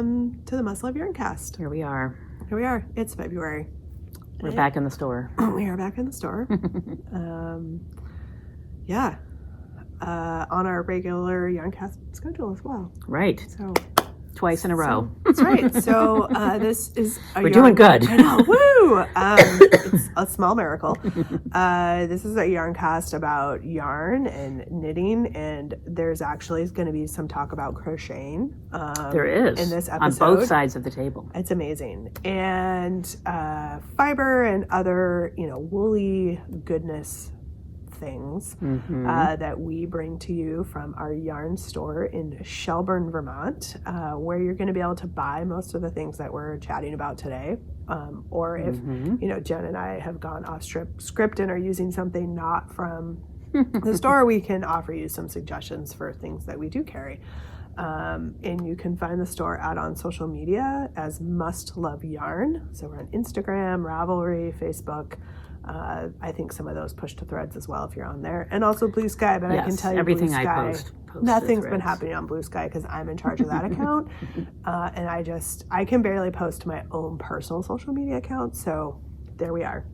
welcome to the Must Love Yarncast. Here we are. It's February. We're back in the store. We are back in the store. On our regular Yarncast schedule as well. Right. So twice in a row. That's right. So this is we're doing good. I know. Woo! It's a small miracle. This is a Yarncast about yarn and knitting, and there's actually going to be some talk about crocheting. There is in this episode on both sides of the table. It's amazing, and fiber and other woolly goodness things that we bring to you from our yarn store in Shelburne, Vermont, where you're going to be able to buy most of the things that we're chatting about today. Or if, Jen and I have gone off script and are using something not from the store, we can offer you some suggestions for things that we do carry. And you can find the store out on social media as Must Love Yarn. So we're on Instagram, Ravelry, Facebook. I think some of those push to Threads as well if you're on there, and also Blue Sky. But yes, I can tell you, everything Blue Sky, I post nothing's been happening on Blue Sky because I'm in charge of that account, and I can barely post to my own personal social media account. So there we are.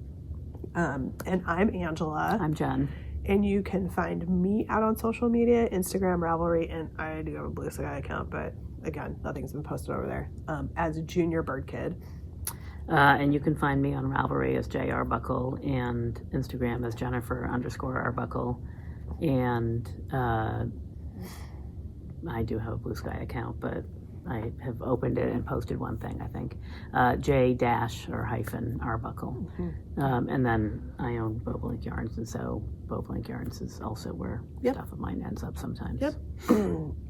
And I'm Angela. I'm Jen. And you can find me out on social media, Instagram, Ravelry, and I do have a Blue Sky account, but again, nothing's been posted over there. As Junior Bird Kid. And you can find me on Ravelry as J. Arbuckle and Instagram as Jennifer_Arbuckle. And I do have a Blue Sky account, but I have opened it and posted one thing, I think. J-Arbuckle. And then I own Bobolink Yarns, and so Bobolink Yarns is also where stuff of mine ends up sometimes. Yep.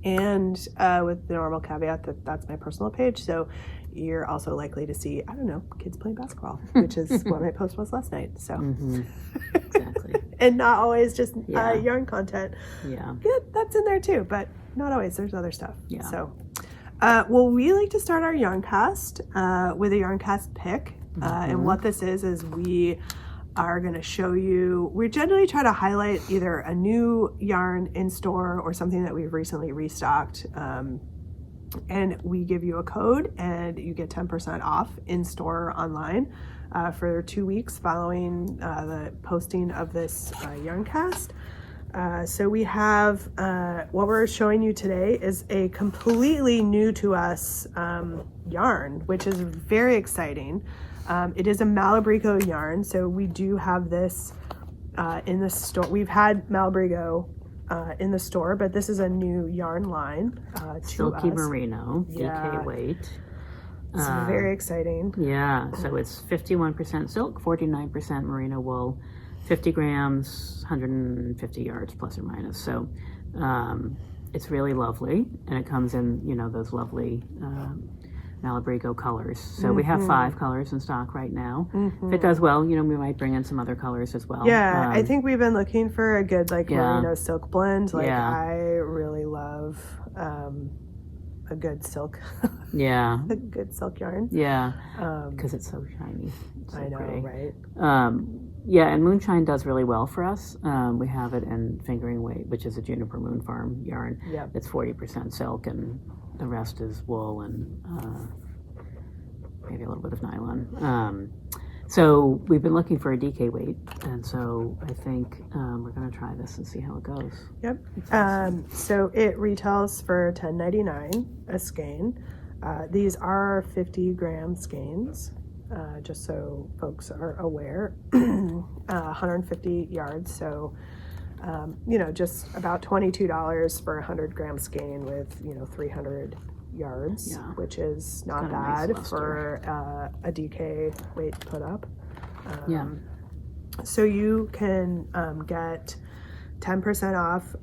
And with the normal caveat that that's my personal page, so you're also likely to see, I don't know, kids playing basketball, which is what my post was last night. So exactly. And not always just yarn content. Yeah, that's in there too, but not always. There's other stuff. Yeah. So, well, we like to start our Yarncast with a Yarncast pick. And what this is we are going to show you, we generally try to highlight either a new yarn in store or something that we've recently restocked. And we give you a code and you get 10% off in store or online for 2 weeks following the posting of this Yarncast. So we have, what we're showing you today is a completely new to us yarn, which is very exciting. It is a Malabrigo yarn, so we do have this in the store. We've had Malabrigo in the store, but this is a new yarn line Silky to us. Merino, DK weight. It's very exciting. Yeah, so it's 51% silk, 49% merino wool, 50 grams, 150 yards plus or minus. So it's really lovely, and it comes in, those lovely Malabrigo colors. So we have 5 colors in stock right now. If it does well, we might bring in some other colors as well. Yeah, I think we've been looking for a good merino silk blend. I really love a good silk. Yeah. A good silk yarn. Yeah. Because it's so shiny. It's so I know, pretty. right? Yeah, and Moonshine does really well for us. We have it in Fingering Weight, which is a Juniper Moon Farm yarn. Yep. It's 40% silk, and the rest is wool and maybe a little bit of nylon. So we've been looking for a DK weight, and so I think we're going to try this and see how it goes. Yep. So it retails for $10.99 a skein. These are 50-gram skeins, just so folks are aware. 150 yards, so just about $22 for a 100-gram skein with 300 yards, which is not bad for a DK weight put up. So you can get 10% off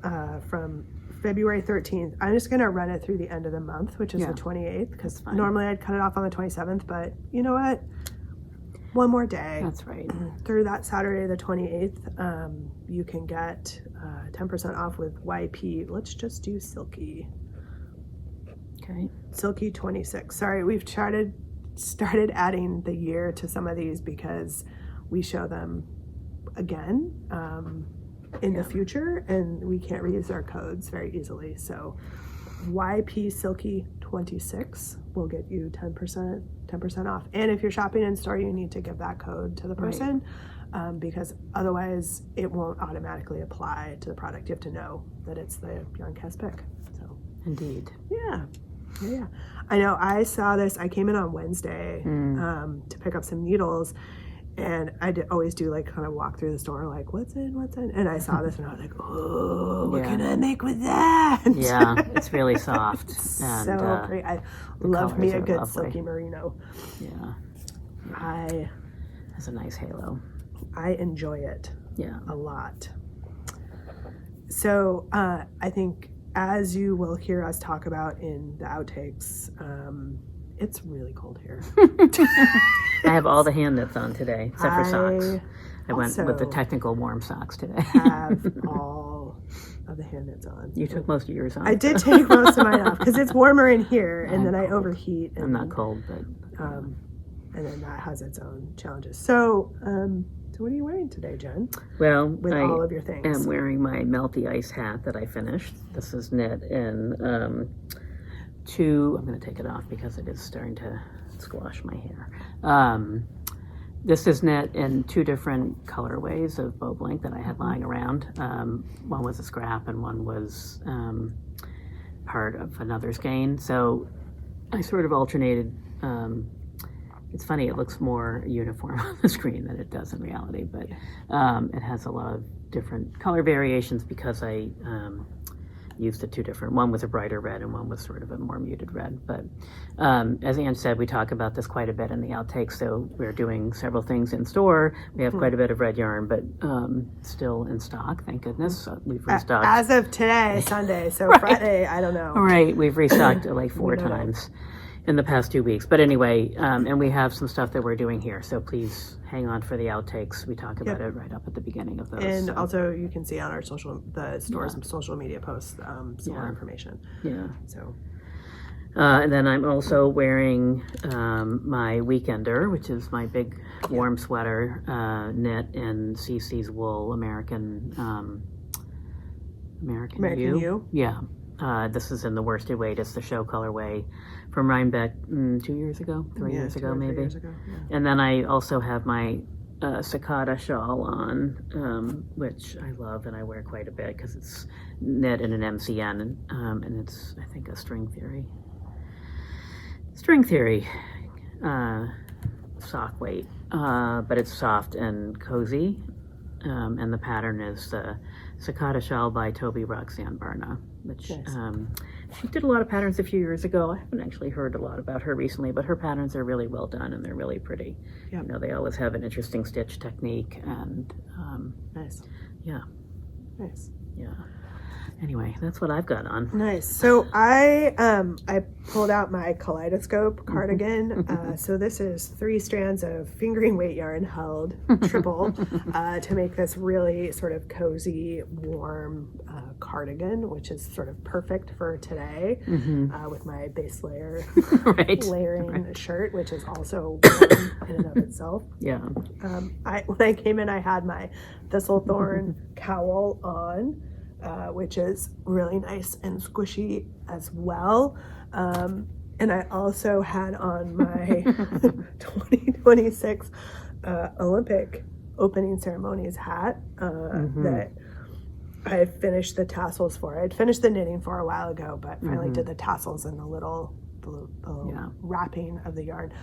from February 13th. I'm just going to run it through the end of the month, which is the 28th, because normally I'd cut it off on the 27th, but you know what? One more day. That's right. Through that Saturday, the 28th, you can get 10% off with YP. Let's just do Silky. Okay. Silky 26. Sorry, we've started adding the year to some of these because we show them again in the future, and we can't reuse our codes very easily. So YP Silky 26 will get you 10% off. And if you're shopping in store, you need to give that code to the person, because otherwise it won't automatically apply to the product. You have to know that it's the Yarn Cast pick. So Indeed. yeah. I know. I saw this. I came in on Wednesday to pick up some needles, and I always do like kind of walk through the store like, what's in? And I saw this and I was like, oh, what can I make with that? Yeah, it's really soft. And, so pretty. I love me a good lovely. silky merino. Yeah. It has a nice halo. I enjoy it a lot. So I think, as you will hear us talk about in the outtakes, it's really cold here. I have all the hand knits on today, except for socks. I went with the technical warm socks today. Have all of the hand knits on. You took most of yours off. I did take most of mine off because it's warmer in here, and then I overheat. And, I'm not cold, but and then that has its own challenges. So, what are you wearing today, Jen? Well, with all of your things. I'm wearing my Melty Ice hat that I finished. This is knit in I'm going to take it off because it is starting to squash my hair. This is knit in 2 different colorways of bow blank that I had lying around. One was a scrap and one was part of another skein. So I sort of alternated. It's funny, it looks more uniform on the screen than it does in reality, but it has a lot of different color variations because I used the 2 different. One was a brighter red and one was sort of a more muted red. But as Anne said, we talk about this quite a bit in the outtakes, so we're doing several things in store. We have quite a bit of red yarn, but still in stock, thank goodness. We've restocked. As of today, Sunday, so Friday, I don't know. Right, we've restocked like 4 times in the past 2 weeks. But anyway, and we have some stuff that we're doing here, so please hang on for the outtakes. We talk about it right up at the beginning of those. And also you can see on our the store's social media posts some more information. Yeah. So. And then I'm also wearing my Weekender, which is my big warm sweater knit in CC's wool American U. Yeah. This is in the worsted weight. It's the show colorway from Rhinebeck 2 years ago, 3 years ago, maybe. 3 years ago, yeah. And then I also have my cicada shawl on, which I love and I wear quite a bit because it's knit in an MCN, and it's, I think, a string theory sock weight, but it's soft and cozy, and the pattern is the Cicada Shawl by Toby Roxanne Barna, which she did a lot of patterns a few years ago. I haven't actually heard a lot about her recently, but her patterns are really well done and they're really pretty. Yep. You know, they always have an interesting stitch technique and nice. Yeah. Nice. Yeah. Anyway, that's what I've got on. Nice. So I pulled out my kaleidoscope cardigan. So this is 3 strands of fingering weight yarn held triple to make this really sort of cozy, warm cardigan, which is sort of perfect for today with my base layer layering shirt, which is also warm in and of itself. Yeah. When I came in, I had my thistlethorn cowl on. Which is really nice and squishy as well. And I also had on my 2026 Olympic opening ceremonies hat that I finished the tassels for. I'd finished the knitting for a while ago, but finally did the tassels and the little wrapping of the yarn.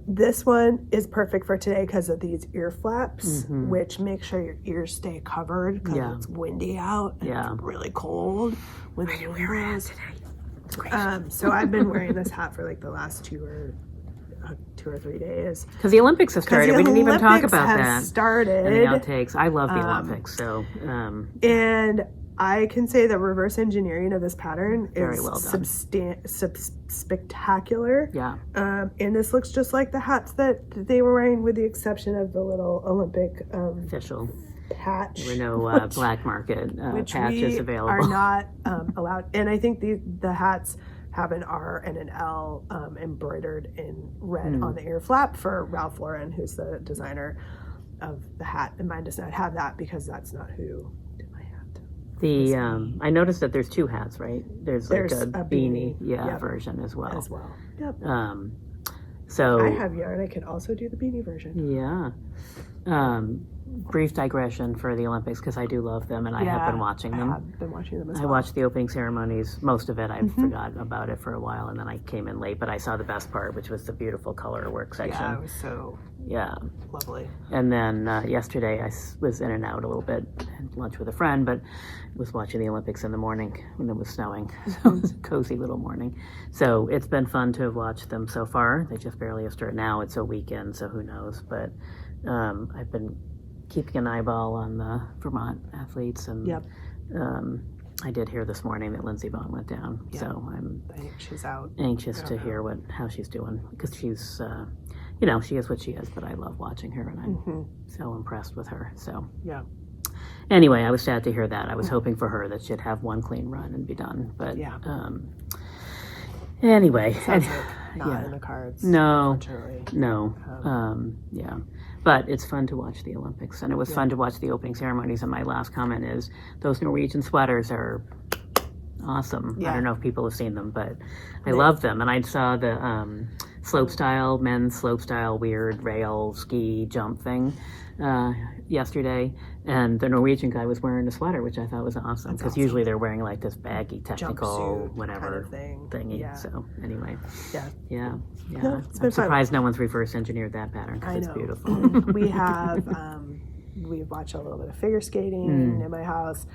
This one is perfect for today because of these ear flaps, which make sure your ears stay covered because it's windy out and it's really cold. When you wear it today? It's great. So I've been wearing this hat for like the last 2 or 3 days. Because the Olympics have started. We didn't even talk about that. Started. And the outtakes. I love the Olympics. So. And I can say the reverse engineering of this pattern is well done. Spectacular. Yeah. And this looks just like the hats that they were wearing, with the exception of the little Olympic official patch. Merino black market patches available. Are not allowed. And I think the hats have an R and an L embroidered in red on the ear flap for Ralph Lauren, who's the designer of the hat. And mine does not have that because that's not who did my hat. I noticed that there's 2 hats, right? There's like a beanie, Yep. version as well. Yep. So I have yarn. I can also do the beanie version. Yeah. Brief digression for the Olympics because I do love them and I have been watching them. I have been watching them as I well. watched the opening ceremonies, most of it. I'd forgotten about it for a while, and then I came in late, but I saw the best part, which was the beautiful color work section. Yeah, it was so lovely. And then yesterday I was in and out a little bit, had lunch with a friend, but was watching the Olympics in the morning when it was snowing. So it was a cozy little morning. So it's been fun to watch them so far. They just barely have started. Now it's a weekend, so who knows. But I've been keeping an eyeball on the Vermont athletes, and I did hear this morning that Lindsey Vonn went down, so I think she's out. Anxious to hear how she's doing because she's, she is what she is. But I love watching her, and I'm so impressed with her. So anyway, I was sad to hear that. I was hoping for her that she'd have one clean run and be done, but anyway, sounds like not in the cards. No. Yeah. But it's fun to watch the Olympics, and it was fun to watch the opening ceremonies. And my last comment is those Norwegian sweaters are awesome. I don't know if people have seen them, but I love them. And I saw the men's slope style weird rail ski jump thing yesterday, and the Norwegian guy was wearing a sweater, which I thought was awesome because usually they're wearing like this baggy technical whatever kind of thingy. So anyway, No, I'm surprised no one's reverse engineered that pattern because it's beautiful. We have we've watched a little bit of figure skating in my house.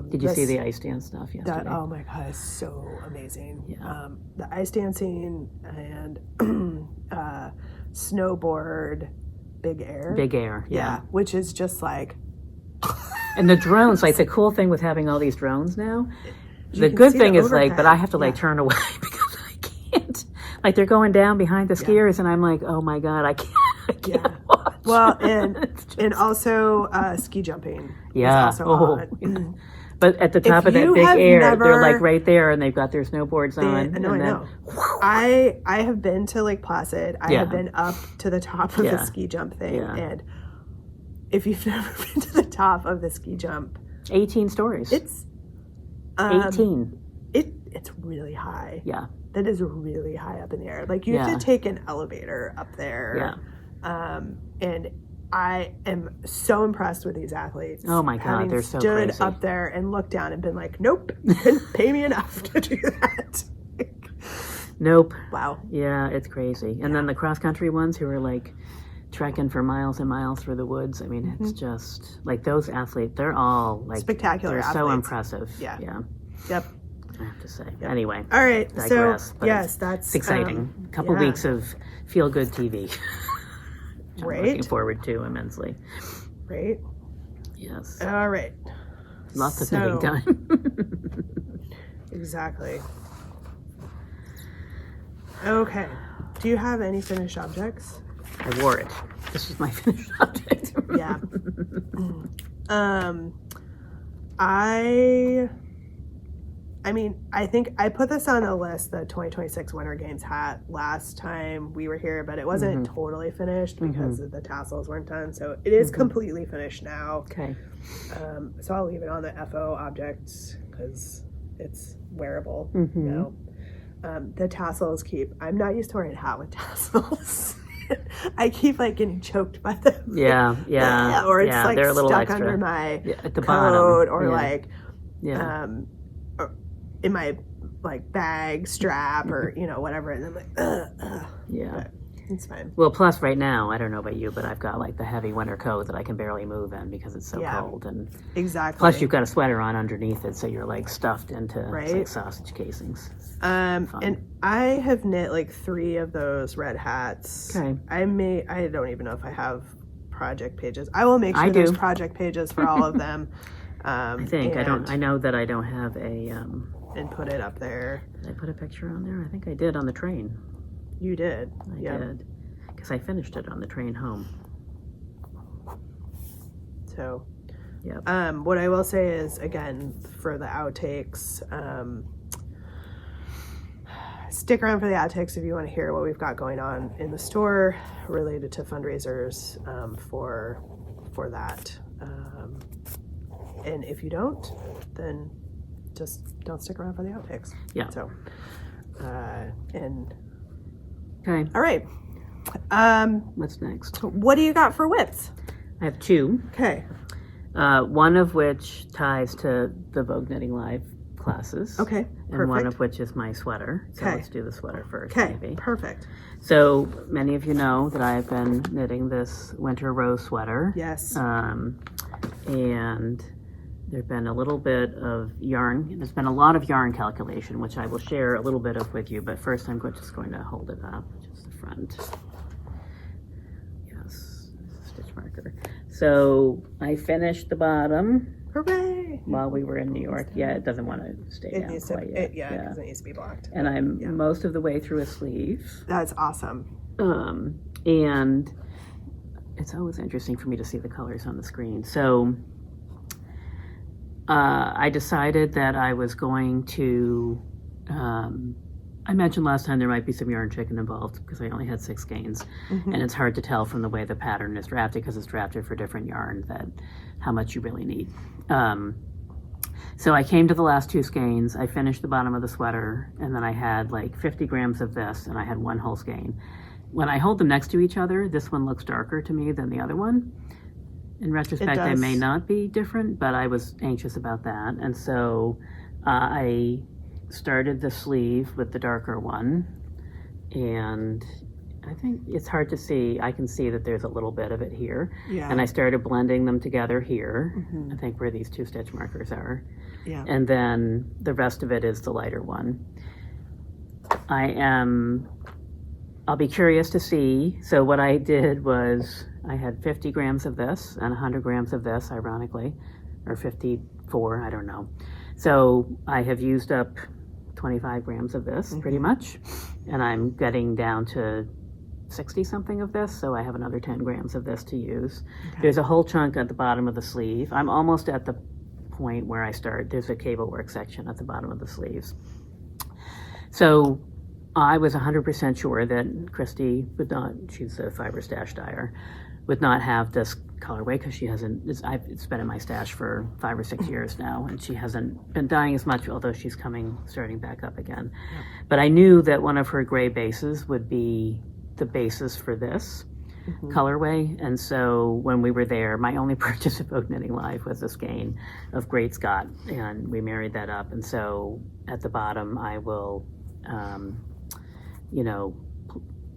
Did you see the ice dance stuff yesterday? Oh my god, it's so amazing. The ice dancing and snowboard, big air. Yeah, which is just like. And the drones, like the cool thing with having all these drones now, the good thing is like, but I have to like turn away because I can't. Like they're going down behind the skiers, and I'm like, oh my god, I can't watch. Well, and also ski jumping. Yeah. Is also on. But at the top of that big air, they're like right there, and they've got their snowboards on. I know. I have been to Lake Placid. I have been up to the top of the ski jump thing, and if you've never been to the top of the ski jump, 18 stories. It's 18. It's really high. Yeah. That is really high up in the air. Like you have to take an elevator up there. Yeah. And I am so impressed with these athletes. Oh my God, they're so crazy. Stood up there and looked down and been like, nope, you couldn't pay me enough to do that. Nope. Wow. Yeah, it's crazy. And then the cross country ones who are like trekking for miles and miles through the woods. I mean, it's just like those athletes, they're all like spectacular they're athletes. So impressive. Yeah. Yep. I have to say. Yep. Anyway. All right. Digress, so yes, that's exciting. A couple weeks of feel good TV. Right. I'm looking forward to immensely. Right. Yes. All right. Lots of knitting time. Exactly. Okay. Do you have any finished objects? I wore it. This is my finished object. Yeah. I mean, I think I put this on a list, the 2026 Winter Games hat, last time we were here, but it wasn't totally finished because the tassels weren't done. So it is completely finished now. Okay. So I'll leave it on the FO objects because it's wearable. You know, the tassels I'm not used to wearing a hat with tassels. I keep like getting choked by them. Yeah. Or it's like they're a little stuck extra. under my at the coat bottom. or like or in my like bag strap or whatever, and I'm like yeah, but it's fine. Well, plus right now, I don't know about you, but I've got like the heavy winter coat that I can barely move in because it's so cold, and exactly. Plus you've got a sweater on underneath it, so you're like stuffed into like sausage casings. And I have knit like 3 of those red hats. Okay. I don't even know if I have project pages. I will make sure there's project pages for all of them. I think I know that I don't have a and put it up there. Did I put a picture on there? I think I did on the train. You did. I did because I finished it on the train home. So, yeah. What I will say is, again, for the outtakes, stick around for the outtakes if you want to hear what we've got going on in the store related to fundraisers for that. And if you don't, then just don't stick around for the outtakes. Yeah. So, and Okay. all right. What's next? What do you got for widths? I have two. Okay. One of which ties to the Vogue Knitting Live classes. Okay. And one of which is my sweater. So let's do the sweater first, Okay. maybe. Perfect. So many of you know that I've been knitting this winter rose sweater. Yes. And there's been a little bit of yarn. There's been a lot of yarn calculation, which I will share a little bit of with you. But first, I'm just going to hold it up, just the front. Yes, stitch marker. So I finished the bottom. Hooray! While we were in New York. Yeah, it doesn't want to stay It down needs to, quite yet. because it needs to be blocked. And I'm most of the way through a sleeve. That's awesome. And it's always interesting for me to see the colors on the screen. So I decided that I was going to, I mentioned last time there might be some yarn chicken involved because I only had 6 skeins. And it's hard to tell from the way the pattern is drafted because it's drafted for different yarn that how much you really need. So I came to the last 2 skeins. I finished the bottom of the sweater, and then I had like 50 grams of this, and I had 1 whole skein. When I hold them next to each other, this one looks darker to me than the other one. In retrospect, they may not be different, but I was anxious about that. And so I started the sleeve with the darker one, and I think it's hard to see. I can see that there's a little bit of it here. Yeah. And I started blending them together here, I think where these 2 stitch markers are. Yeah. And then the rest of it is the lighter one. I'll be curious to see. So what I did was I had 50 grams of this and 100 grams of this, ironically, or 54, I don't know. So I have used up 25 grams of this pretty much, and I'm getting down to 60 something of this, so I have another 10 grams of this to use. Okay. There's a whole chunk at the bottom of the sleeve. I'm almost at the point where I start. There's a cable work section at the bottom of the sleeves. So I was 100% sure that Christy would not, she's a fiber stash dyer, would not have this colorway because she hasn't, it's been in my stash for 5 or 6 years now, and she hasn't been dyeing as much, although she's starting back up again. Yep. But I knew that one of her gray bases would be the basis for this colorway, and so when we were there, my only purchase of Vogue Knitting Live was a skein of Great Scott, and we married that up. And so at the bottom, I will,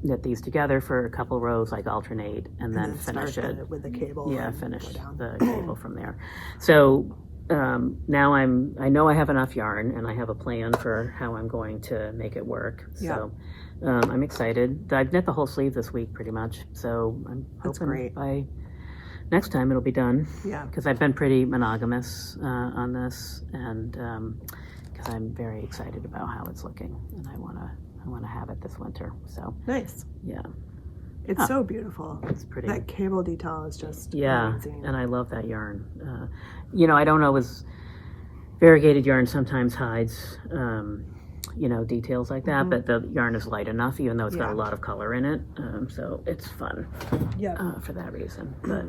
knit these together for a couple rows, like alternate, and then finish it with the cable. Yeah, finish the cable from there. So now I know I have enough yarn, and I have a plan for how I'm going to make it work. So I'm excited. I've knit the whole sleeve this week pretty much, so I'm hoping by next time it'll be done. Yeah, because I've been pretty monogamous on this, and because I'm very excited about how it's looking, and I want to have it this winter. So nice. Yeah. It's so beautiful. It's pretty. That cable detail is just amazing. And I love that yarn. I don't always, variegated yarn sometimes hides, details like that, but the yarn is light enough, even though it's got a lot of color in it. So it's fun for that reason. But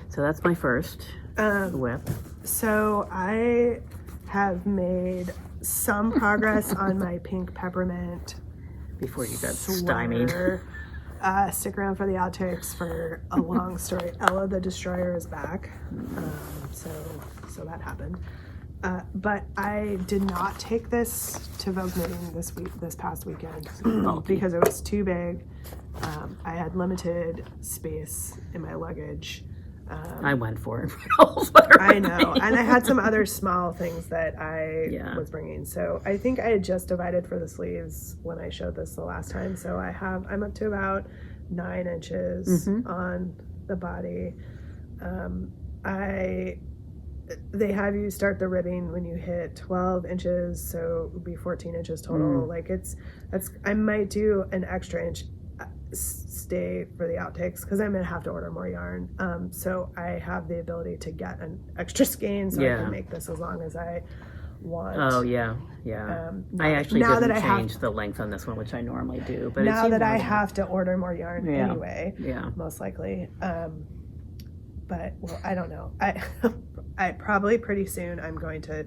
so that's my first whip. So I have made some progress on my pink peppermint before you got stymied. Stick around for the outtakes for a long story. Ella the Destroyer is back, so that happened. But I did not take this to Vogue Knitting this past weekend because it was too big. I had limited space in my luggage. I went for it. I know, and I had some other small things that I was bringing. So I think I had just divided for the sleeves when I showed this the last time. So I'm up to about 9 inches on the body. They have you start the ribbing when you hit 12 inches, so it would be 14 inches total. I might do an extra inch stay for the outtakes because I'm gonna have to order more yarn. So I have the ability to get an extra skein, so I can make this as long as I want. Oh yeah. I actually didn't change the length on this one, which I normally do. But now that I have to order more yarn anyway, most likely. but well, I don't know. I probably pretty soon I'm going to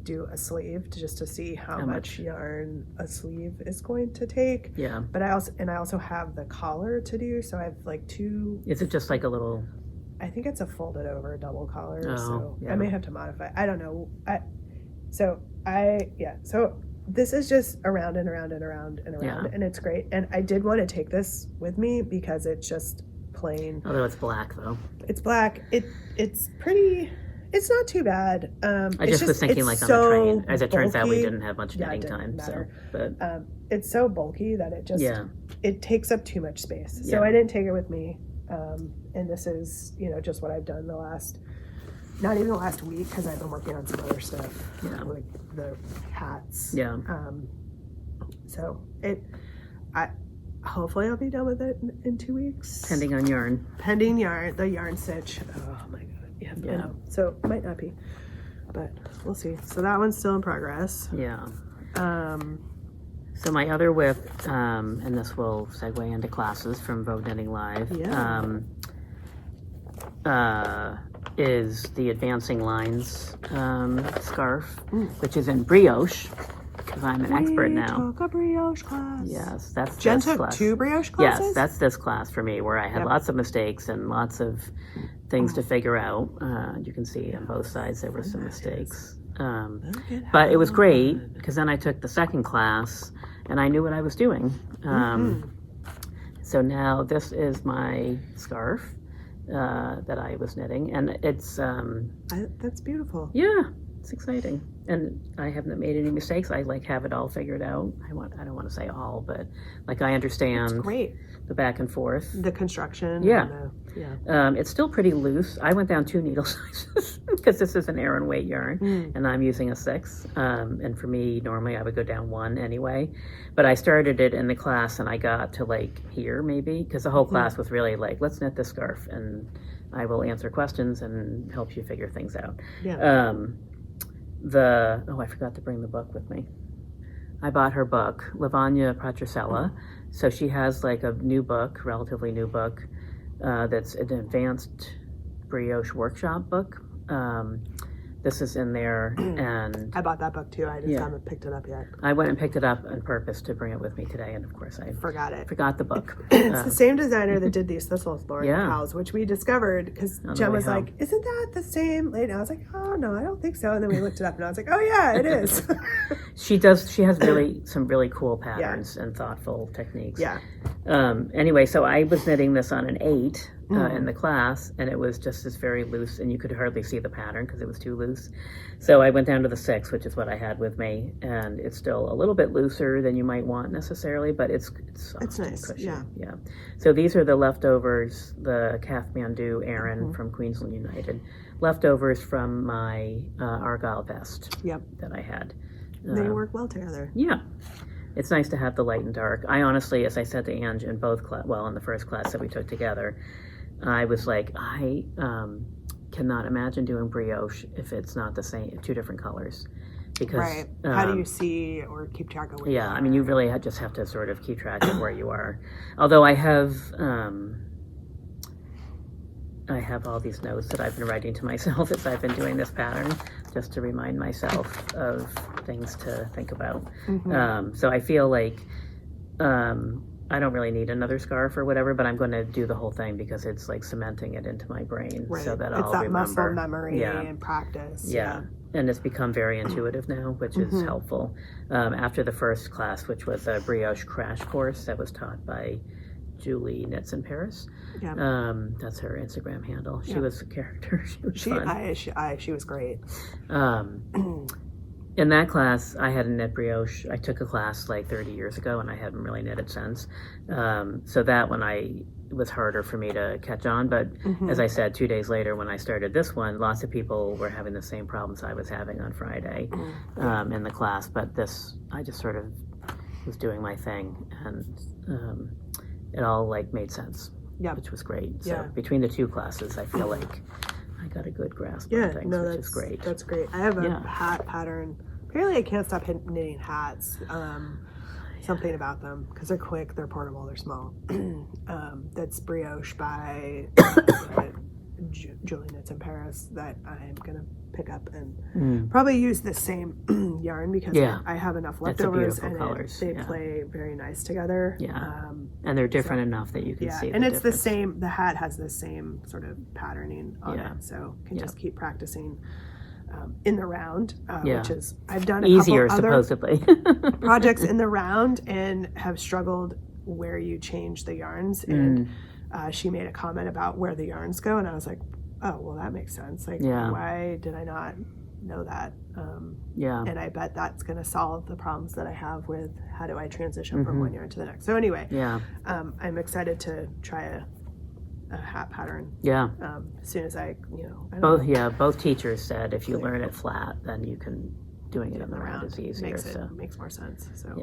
do a sleeve just to see how much yarn a sleeve is going to take. Yeah. But I also have the collar to do, so I have like two. Is it just like a little? I think it's a folded over double collar, Oh, so yeah. I may have to modify. I don't know. So this is just around and around and around and around, and it's great. And I did want to take this with me because it's just plain. Although it's black though. It's black. It's pretty. It's not too bad. I just was thinking like on the train. As it turns out, we didn't have much knitting time, matter. so but it's so bulky that it just it takes up too much space. So I didn't take it with me. And this is just what I've done not even the last week, because I've been working on some other stuff, like the hats. Yeah. So hopefully I'll be done with it in 2 weeks. Pending yarn, the yarn stitch. Oh my god. Yeah. I know. So it might not be, but we'll see. So that one's still in progress. Yeah. So my other whip, and this will segue into classes from Vogue Knitting Live. Yeah. Is the Advancing Lines scarf, which is in brioche, because I'm an expert now. Took a brioche class. Yes, that's Jen this took class. 2 brioche classes? Yes, that's this class for me, where I had lots of mistakes and lots of things to figure out. You can see on both sides there were some mistakes. But it was great, because then I took the second class, and I knew what I was doing. So now this is my scarf that I was knitting, and it's that's beautiful. Yeah, it's exciting, and I haven't made any mistakes. I have it all figured out. I don't want to say all, but I understand. It's great. The back and forth, the construction. Yeah. And it's still pretty loose. I went down 2 needle sizes because this is an Aran weight yarn, and I'm using a 6. And for me, normally I would go down 1 anyway. But I started it in the class, and I got to here maybe, because the whole class was really let's knit this scarf, and I will answer questions and help you figure things out. Yeah. I forgot to bring the book with me. I bought her book, Lavagna Patricella. So she has a new book, relatively new book, that's an advanced brioche workshop book. This is in there, and I bought that book too. I just haven't picked it up yet. I went and picked it up on purpose to bring it with me today, and of course I forgot the book. It's the same designer that did these thistles, Lauren Howes, which we discovered because Jen was like, "Isn't that the same?" And I was like, "Oh no, I don't think so." And then we looked it up, and I was like, "Oh yeah, it is." She does. She has some really cool patterns and thoughtful techniques. Yeah. Anyway, so I was knitting this on an 8 in the class, and it was just this very loose, and you could hardly see the pattern because it was too loose. So I went down to the 6, which is what I had with me, and it's still a little bit looser than you might want necessarily, but it's soft. It's nice. And cushy. Yeah. So these are the leftovers, the Kathmandu Aran from Queensland United, leftovers from my Argyle vest. That I had. They work well together. Yeah. It's nice to have the light and dark. I honestly, as I said to Ange in both in the first class that we took together, I was like, I cannot imagine doing brioche if it's not the same, 2 different colors. Because how do you see or keep track of where you are? I mean, you really just have to sort of keep track of where you are. Although I have all these notes that I've been writing to myself as I've been doing this pattern, just to remind myself of things to think about. So I feel like I don't really need another scarf or whatever, but I'm going to do the whole thing because it's cementing it into my brain so that I'll remember. It's that muscle memory and practice. Yeah. And it's become very intuitive now, which is helpful. After the first class, which was a brioche crash course that was taught by Julie Knits in Paris. That's her Instagram handle. She was a character. She was fun. She was great. In that class, I hadn't knit brioche. I took a class 30 years ago, and I haven't really knit it since. So that one, it was harder for me to catch on. But as I said, 2 days later, when I started this one, lots of people were having the same problems I was having on Friday in the class. But this, I just sort of was doing my thing, and it all made sense, which was great. So between the 2 classes, I feel like I got a good grasp on things, which is great. That's great. I have a hat pattern. Apparently I can't stop knitting hats. Something about them, because they're quick, they're portable, they're small. That's brioche by pairs that I'm gonna pick up and probably use the same yarn because I have enough leftovers and they play very nice together. And they're different enough that you can see and it's difference. the same, the hat has the same sort of patterning on it, so you can just keep practicing in the round, which is I've done a easier couple other supposedly projects in the round and have struggled where you change the yarns, and she made a comment about where the yarns go, and I was like, oh, well, that makes sense. Like, why did I not know that? And I bet that's going to solve the problems that I have with how do I transition from one yarn to the next. So anyway, I'm excited to try a hat pattern. As soon as I both teachers said if you learn it flat, then you can doing it in the round is easier. Makes more sense. So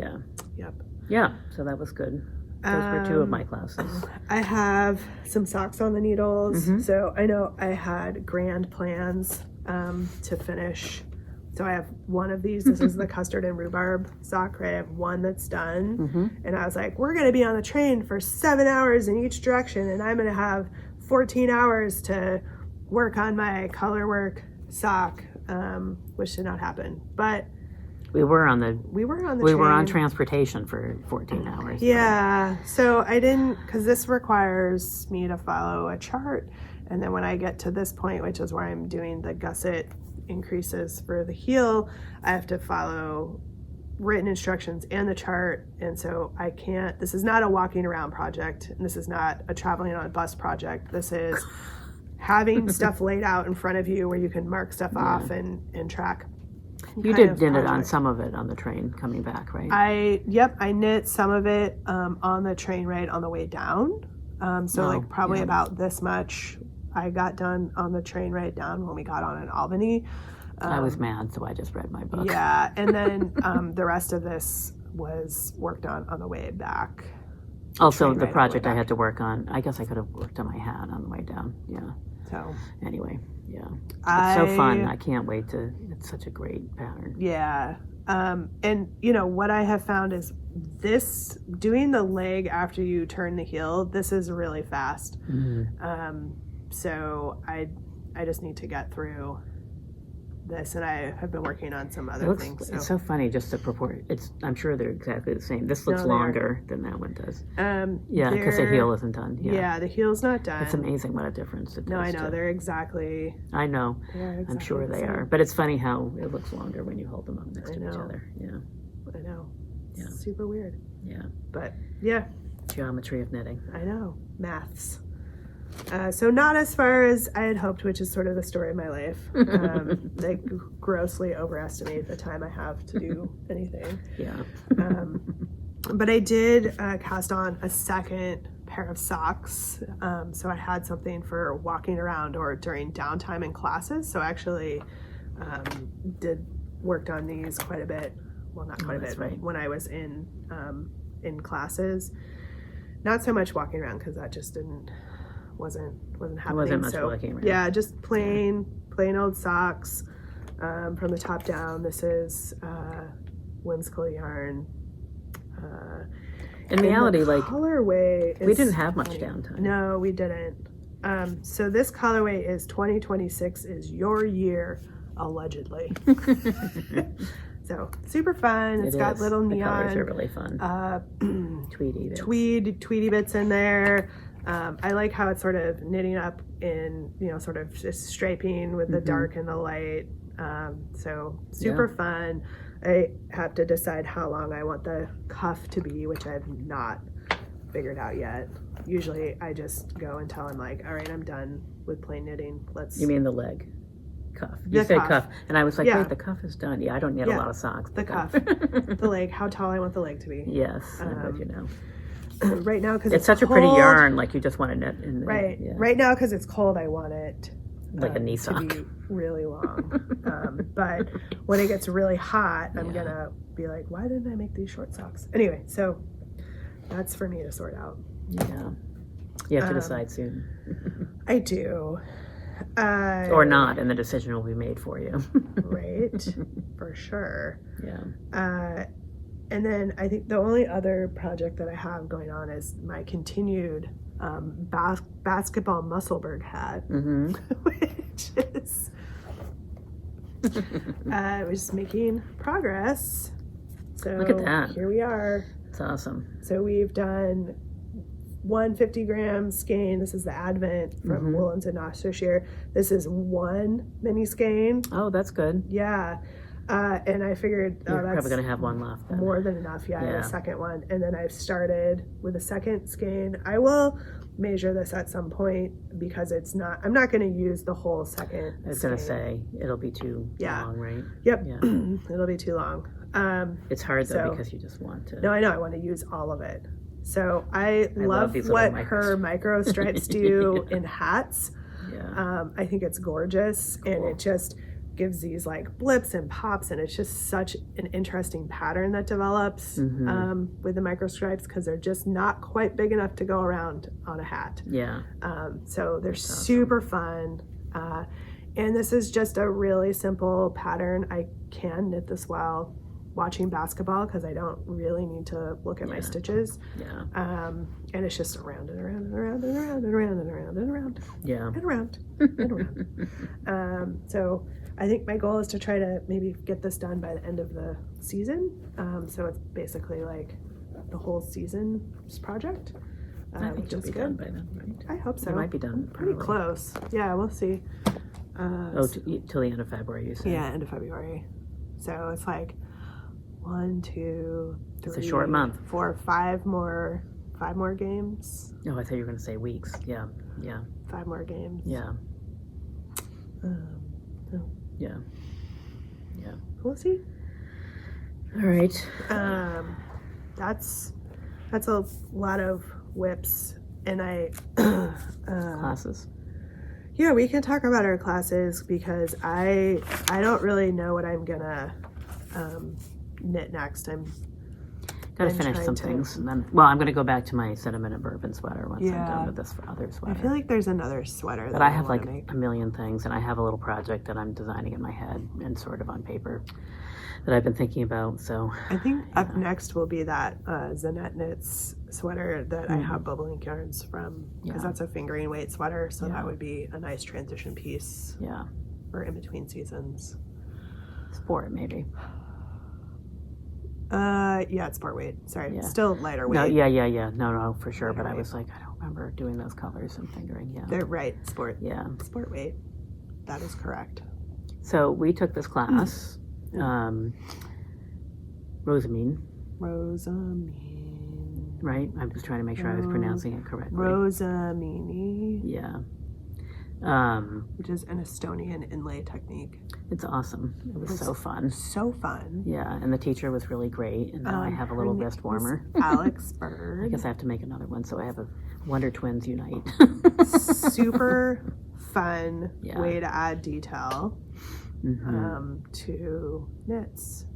so that was good. Those were two of my classes. I have some socks on the needles. So I know I had grand plans to finish. So I have one of these. This is the custard and rhubarb sock. Right? I have one that's done. And I was like, we're going to be on the train for 7 hours in each direction. And I'm going to have 14 hours to work on my color work sock, which did not happen. But we were on transportation for 14 hours. So I didn't, because this requires me to follow a chart, and then when I get to this point, which is where I'm doing the gusset increases for the heel, I have to follow written instructions and the chart, and so I can't, this is not a walking around project, and this is not a traveling on a bus project. This is having stuff laid out in front of you where you can mark stuff off and track. You did knit it on some of it on the train coming back, right? I knit some of it on the train ride on the way down. Probably about this much I got done on the train ride down when we got on in Albany. I was mad, so I just read my book. And then the rest of this was worked on the way back. Also, the project I had to work on, I guess I could have worked on my hat on the way down. So anyway, it's so fun. I can't wait to. It's such a great pattern. And what I have found is this doing the leg after you turn the heel. This is really fast. So I just need to get through this, and I have been working on some other things. It's so funny just to purport. I'm sure they're exactly the same. This looks longer than that one does. Because the heel isn't done. The heel's not done. It's amazing what a difference it does. No, I know they're exactly. I know. I'm sure they are. But it's funny how it looks longer when you hold them up next to each other. I know. It's super weird. But geometry of knitting. I know. Maths. So not as far as I had hoped, which is sort of the story of my life. I grossly overestimate the time I have to do anything. But I did cast on a second pair of socks. So I had something for walking around or during downtime in classes. So I actually worked on these quite a bit. Well, not quite a bit, but when I was in classes. Not so much walking around because that just wasn't happening. It wasn't much walking around. Just plain old socks from the top down. This is whimsical yarn. In reality, colorway we didn't have much downtime. No, we didn't. So this colorway is 2026 is your year, allegedly. So super fun. It's got little neon. The colors are really fun. Tweedy bits in there. I like how it's sort of knitting up in, sort of just striping with the dark and the light. So super fun. I have to decide how long I want the cuff to be, which I've not figured out yet. Usually I just go until I'm like, all right, I'm done with plain knitting. You mean the leg? Cuff. You said cuff. And I was like, wait, the cuff is done. I don't knit a lot of socks. The cuff. The leg, how tall I want the leg to be. Yes, I bet you know. Right now, because it's such cold, a pretty yarn, like you just want to knit in there. Right. Right now, because it's cold, I want it like a knee sock to be really long. But when it gets really hot, I'm gonna be like, why didn't I make these short socks? Anyway, so that's for me to sort out. You have to decide soon. I do. Or not, and the decision will be made for you. Right, for sure. And then I think the only other project that I have going on is my continued basketball Musselburgh hat, which stitches. We're just making progress. So Look at that. Here we are. It's awesome. So we've done 150-gram skein. This is the Advent from Woolens and Nostra. This is one mini skein. Oh, that's good. Yeah. And I figured You're that's probably going to have one left then. more than enough. Yeah, I have Yeah. a second one. And then I've started with a second skein. I will measure this at some point because I'm not going to use the whole second I was going to skein. say, it'll be too long, right? Yep. Yeah. It'll be too long. It's hard, though, so- because you just want to. No, I know. I want to use all of it. So I love these what little her micro stripes do in hats. Yeah. I think it's gorgeous, and it just gives these like blips and pops, and it's just such an interesting pattern that develops with the micro stripes because they're just not quite big enough to go around on a hat. Yeah. So they're super fun. And this is just a really simple pattern. I can knit this while watching basketball because I don't really need to look at my stitches. Yeah. And it's just around and around and around and around and around and around and around Yeah. and around and around. So I think my goal is to try to maybe get this done by the end of the season. So it's basically like the whole season's project. I think which you'll is be done by then, right? I hope so. You might be done. Pretty early. close. Yeah, we'll see. Till the end of February, you said? Yeah, end of February. So it's like 1, 2, 3. It's a short month. 4, 5 more games. Oh, I thought you were going to say weeks. Yeah. Yeah. 5 more games. Yeah. So Yeah. Yeah. we'll see. All right. That's a lot of whips, and Classes. yeah, we can talk about our classes because I don't really know what I'm gonna knit next. Got to I'm finish trying some to- things, and then I'm going to go back to my cinnamon and bourbon sweater once I'm Yeah. done with this other I sweater. feel like there's another sweater that But I have wanna like make. a million things, and I have a little project that I'm designing in my head and sort of on paper that I've been thinking about. So I think up next will be that Zanette Knits sweater that I have bubbling yarns from because Yeah. that's a fingering weight sweater, so Yeah. that would be a nice transition piece yeah, for in between seasons. sport maybe. Yeah, it's sport weight. Sorry, Yeah. still lighter weight. No, yeah. No, for sure. But I Lighter was like, I don't remember doing those colors and fingering. Yeah, They're right, sport yeah. weight. That is correct. So we took this class, Rosamine, Rosamine. right? I was trying to make sure I was pronouncing it correctly. Rosamini, Yeah. which is an Estonian inlay technique. It's awesome. It was so fun. So fun. Yeah, and the teacher was really great, and now I have a little her name wrist warmer. is Alex I Bird. guess I have to make another one, so I have a Wonder Twins unite. Super fun Yeah. way to add detail Mhm. to knits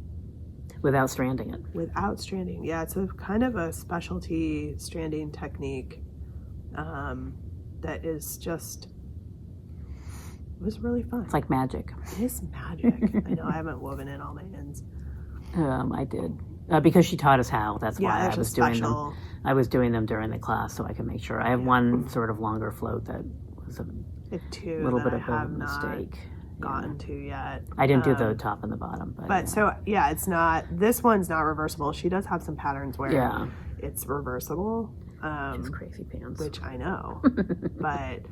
Without stranding it. without stranding. Yeah, it's a kind of a specialty stranding technique that is just, it was really fun. It's like magic. It is magic. I know I haven't woven in all my ends. I did. Because she taught us how. That's Yeah, why I that's was just doing them. special. I was doing them during the class so I can make sure. I have one sort of longer float that was a I have two little that bit I of a have not mistake. gotten to yet. I didn't do the top and the bottom. But yeah. So yeah, it's not. This one's not reversible. She does have some patterns where Yeah. it's reversible. It's crazy pants. Which I know, but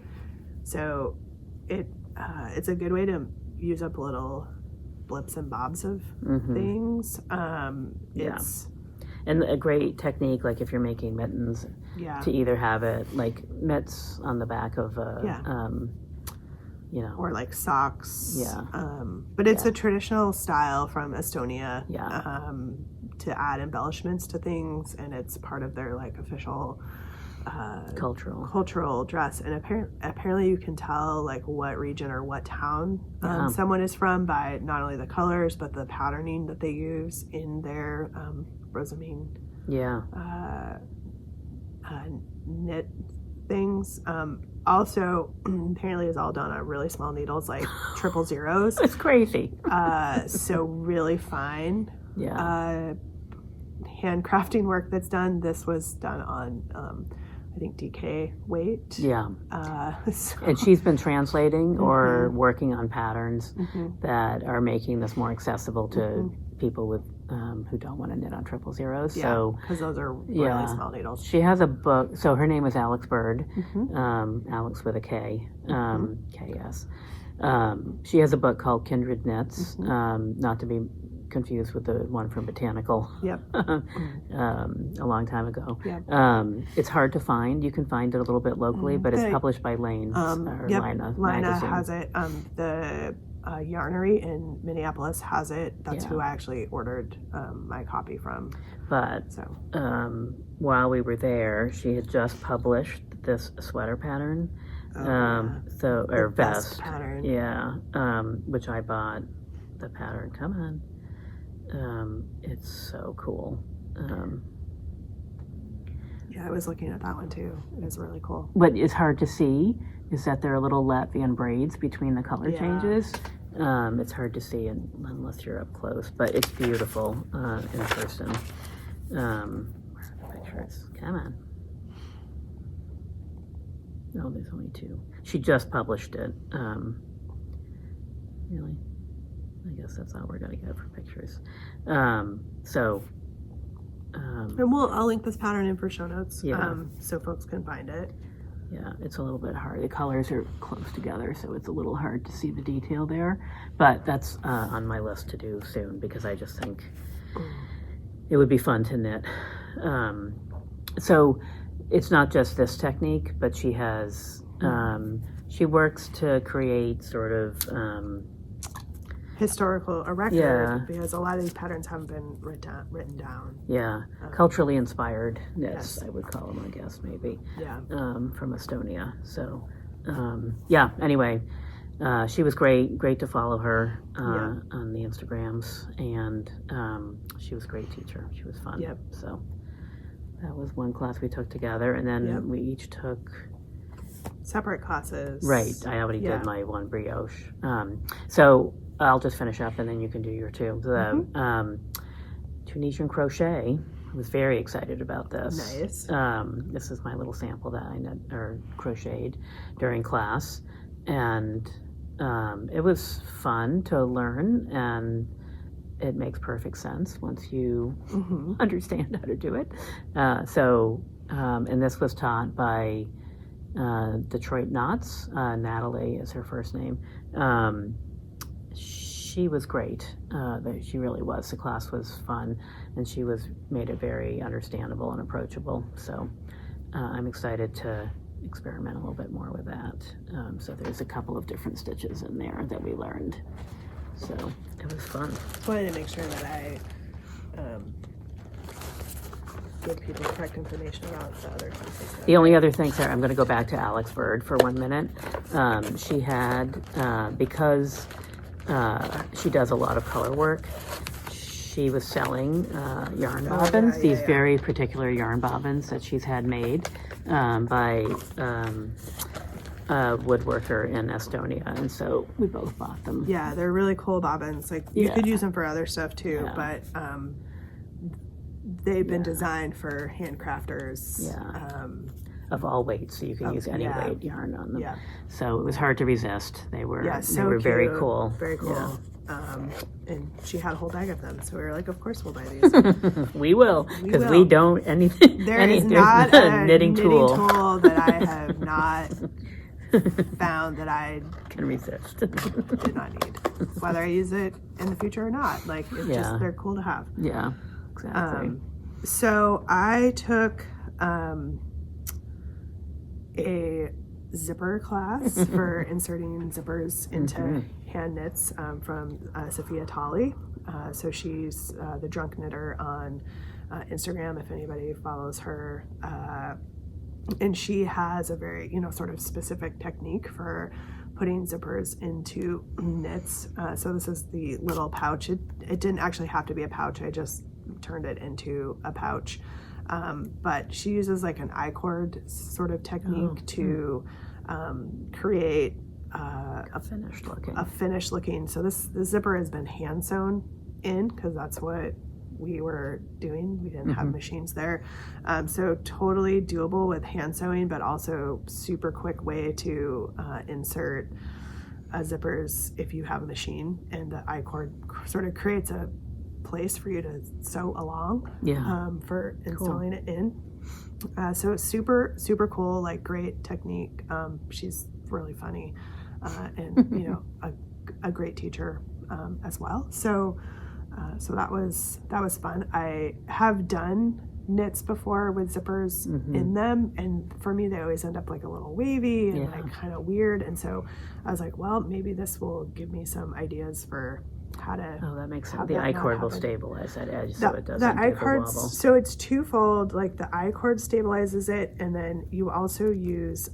so it's a good way to use up little blips and bobs of things. It's And a great technique, like if you're making mittens, yeah, to either have it like mitts on the back of a, or like socks. Yeah. But it's a traditional style from Estonia. Yeah. To add embellishments to things, and it's part of their like official cultural dress. And apparently you can tell like what region or what town someone is from by not only the colors but the patterning that they use in their Rosamine knit things. Also, apparently is all done on really small needles, like 000s. It's crazy. So really fine. Handcrafting work that's done. This was done on, I think DK weight. Yeah. So, And she's been translating or working on patterns that are making this more accessible to people with who don't want to knit on 000. So because those are really small needles. She has a book. So her name is Alex Bird, Alex with a K, KS. She has a book called Kindred Knits, not to be confused with the one from Botanical. Yep. A long time ago. Yep. It's hard to find. You can find it a little bit locally, but it's published by Lane or Lina magazine. has it. The Yarnery in Minneapolis has it. That's who I actually ordered my copy from. But while we were there, she had just published this sweater pattern, or vest pattern. Which I bought. The pattern, come on. It's so cool. I was looking at that one too. It is really cool. What is hard to see is that there are little Latvian braids between the color changes. It's hard to see unless you're up close, but it's beautiful in person. Where are the pictures? Come on. No, there's only two. She just published it. Really? I guess that's all we're going to get for pictures. And I'll link this pattern in for show notes, so folks can find it. Yeah, it's a little bit hard. The colors are close together, so it's a little hard to see the detail there. But that's on my list to do soon because I just think it would be fun to knit. So it's not just this technique, but she has she works to create sort of historical record because a lot of these patterns haven't been written down. Culturally inspired knits, I would call them, I guess, maybe. From Estonia. So anyway, she was great to follow her on the Instagrams, and she was a great teacher. She was fun. So that was one class we took together, and then we each took separate classes. Right, I already did my one brioche. So I'll just finish up and then you can do your two. The Tunisian crochet, I was very excited about this. Nice. This is my little sample that I knit or crocheted during class, and it was fun to learn, and it makes perfect sense once you understand how to do it. And this was taught by Detroit Knots. Natalie is her first name. She was great. She really was. The class was fun, and she made it very understandable and approachable. So I'm excited to experiment a little bit more with that. So there's a couple of different stitches in there that we learned. So it was fun. Just wanted to make sure that I give people correct information about the other classes. The only other thing, sorry, I'm going to go back to Alex Bird for 1 minute. She had, because she does a lot of color work, she was selling yarn bobbins, these very particular yarn bobbins that she's had made by a woodworker in Estonia, and so we both bought them. Yeah, they're really cool bobbins. Like you could use them for other stuff too, but they've been designed for handcrafters. Of all weights, so you can use any weight yarn on them. Yeah. So it was hard to resist. They were cute. very cool. Very cool. And she had a whole bag of them, so we were like, of course we'll buy these. We will, because we don't anything. There's not a knitting tool that I have not found that I can resist. Did not need, whether I use it in the future or not. Like it's just they're cool to have. Yeah, exactly. So I took a zipper class for inserting zippers into hand knits from Sophia Talley. So she's the Drunk Knitter on Instagram, if anybody follows her. And she has a very, sort of specific technique for putting zippers into knits. So this is the little pouch. It didn't actually have to be a pouch. I just turned it into a pouch. But she uses like an I-cord sort of technique to create a finished looking. So the zipper has been hand sewn in because that's what we were doing. We didn't have machines there. So totally doable with hand sewing, but also super quick way to insert zippers if you have a machine, and the I-cord sort of creates a place for you to sew along for installing it in. So it's super, super cool, like great technique. She's really funny and, a great teacher as well. So that was fun. I have done knits before with zippers in them, and for me they always end up like a little wavy and like kind of weird, and so I was like, well, maybe this will give me some ideas for how to that makes sense. The I-cord will stabilize that edge so it doesn't the I-cord wobble. So it's twofold. Like the I-cord stabilizes it, and then you also use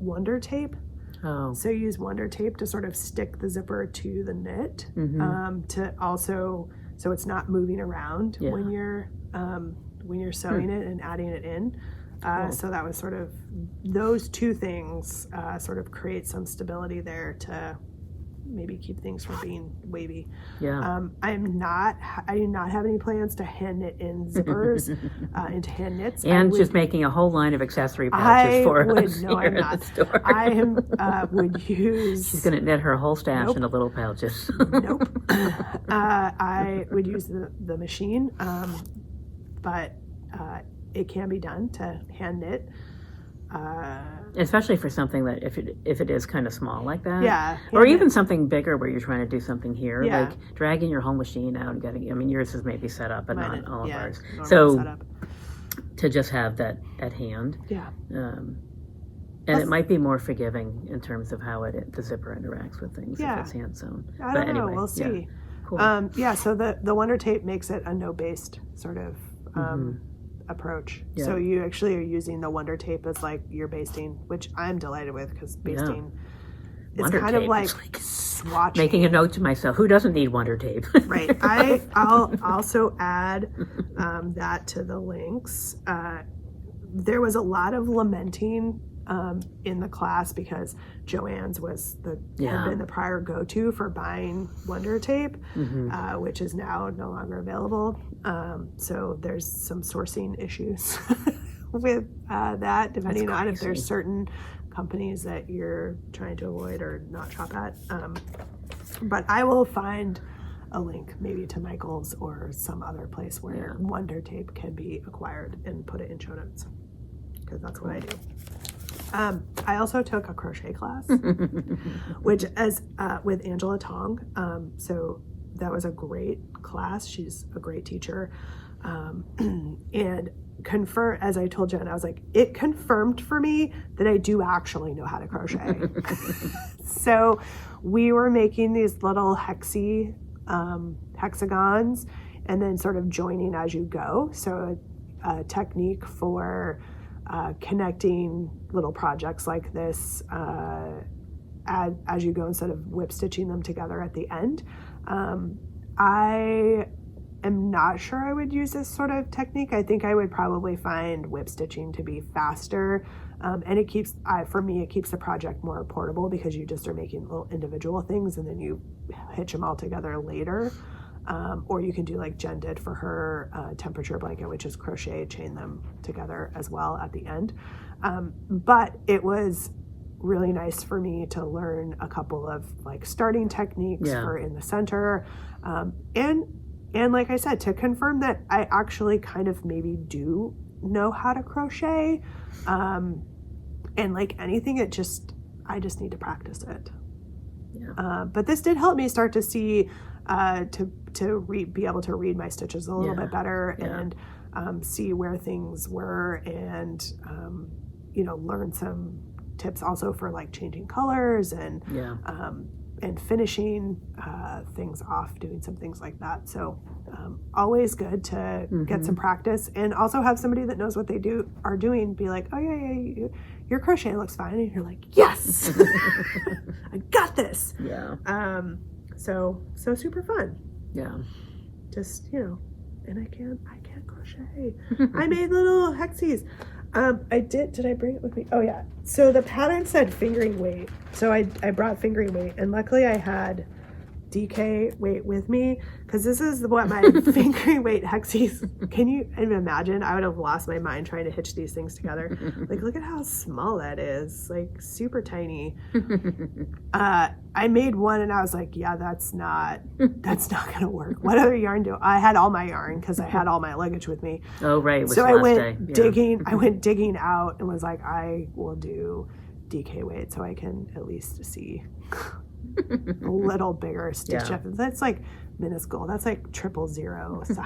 Wonder Tape. So you use Wonder Tape to sort of stick the zipper to the knit, to also, so it's not moving around when you're sewing it and adding it in. So that was sort of, those two things sort of create some stability there to maybe keep things from being wavy. I do not have any plans to hand knit in zippers into hand knits. And just making a whole line of accessory pouches for us. No, I'm not. I would use. She's going to knit her whole stash into little pouches. I would use the machine, but it can be done to hand knit. Especially for something that if it is kind of small like that, or even something bigger where you're trying to do something here, like dragging your whole machine out and getting. I mean, yours is maybe set up, but not all of ours. So to just have that at hand, and it might be more forgiving in terms of how the zipper interacts with things if it's hand sewn. I don't know. We'll see. Cool. So the Wonder Tape makes it a no-based sort of approach. So you actually are using the Wonder Tape as like your basting, which I'm delighted with, because basting is kind of like swatching. Making a note to myself, who doesn't need Wonder Tape? Right. I'll also add that to the links. There was a lot of lamenting in the class because Joanne's was had been the prior go-to for buying Wonder Tape, which is now no longer available. So there's some sourcing issues with that, depending on if there's certain companies that you're trying to avoid or not shop at. But I will find a link maybe to Michael's or some other place where Wonder Tape can be acquired and put it in show notes, because that's what I do. I also took a crochet class, which with Angela Tong. So that was a great class. She's a great teacher. And as I told Jen, I was like, it confirmed for me that I do actually know how to crochet. So we were making these little hexagons and then sort of joining as you go. So a technique for connecting little projects like this as you go, instead of whip stitching them together at the end. I am not sure I would use this sort of technique. I think I would probably find whip stitching to be faster, and it keeps the project more portable, because you just are making little individual things and then you hitch them all together later. Or you can do like Jen did for her temperature blanket, which is crochet, chain them together as well at the end. But it was really nice for me to learn a couple of like starting techniques for in the center. And like I said, to confirm that I actually kind of maybe do know how to crochet. And like anything, I just need to practice it. But this did help me start to see, be able to read my stitches a little bit better and see where things were, and learn some tips also for like changing colors and finishing things off, doing some things like that. So always good to get some practice, and also have somebody that knows what they are doing be like, oh yeah, your crochet looks fine, and you're like, yes. I got this. So super fun. Just and I can't crochet. I made little hexies. Did I bring it with me? Oh yeah. So the pattern said fingering weight. So I brought fingering weight, and luckily I had DK weight with me, because this is what my fingering weight hexies. Can you imagine? I would have lost my mind trying to hitch these things together. Like, look at how small that is, like super tiny. I made one and I was like, yeah, that's not gonna work. What other yarn do I had all my yarn because I had all my luggage with me. Oh right, it was so the I last went day. digging. I went digging out and was like, I will do DK weight so I can at least see a little bigger stitch up. That's like minuscule. That's like 000. So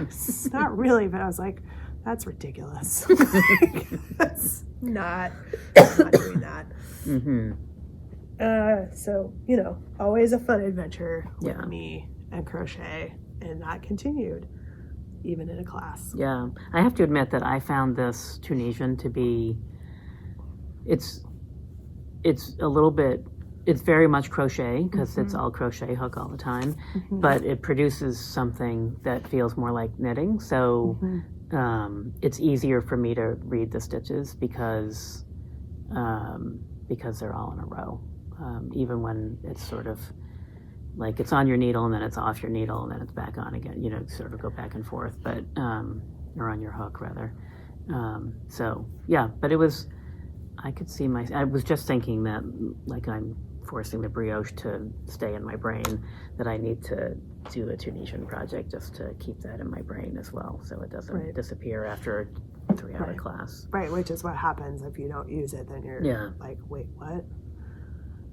not really, but I was like, that's ridiculous. That's not doing that. So, you know, always a fun adventure with me and crochet, and that continued even in a class. Yeah, I have to admit that I found this Tunisian to be, it's a little bit, it's very much crochet because it's all crochet hook all the time, but it produces something that feels more like knitting. So it's easier for me to read the stitches because they're all in a row. Even when it's sort of like it's on your needle and then it's off your needle and then it's back on again, you know, sort of go back and forth, but or on your hook rather. So yeah, but it was, I could see I was just thinking that like I'm forcing the brioche to stay in my brain, that I need to do a Tunisian project just to keep that in my brain as well, so it doesn't disappear after a 3-hour class. Right, which is what happens if you don't use it, then you're like, wait, what?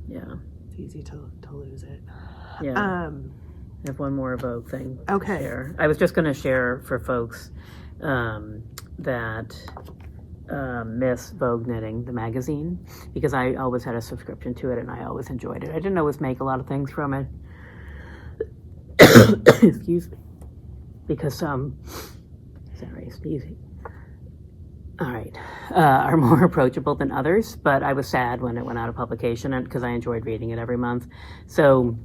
Yeah. It's easy to lose it. Yeah. I have one more Vogue thing to share. I was just going to share for folks that Miss Vogue Knitting, the magazine, because I always had a subscription to it and I always enjoyed it. I didn't always make a lot of things from it. Excuse me. Because some, sorry, sneezing. All right, are more approachable than others, but I was sad when it went out of publication because I enjoyed reading it every month. So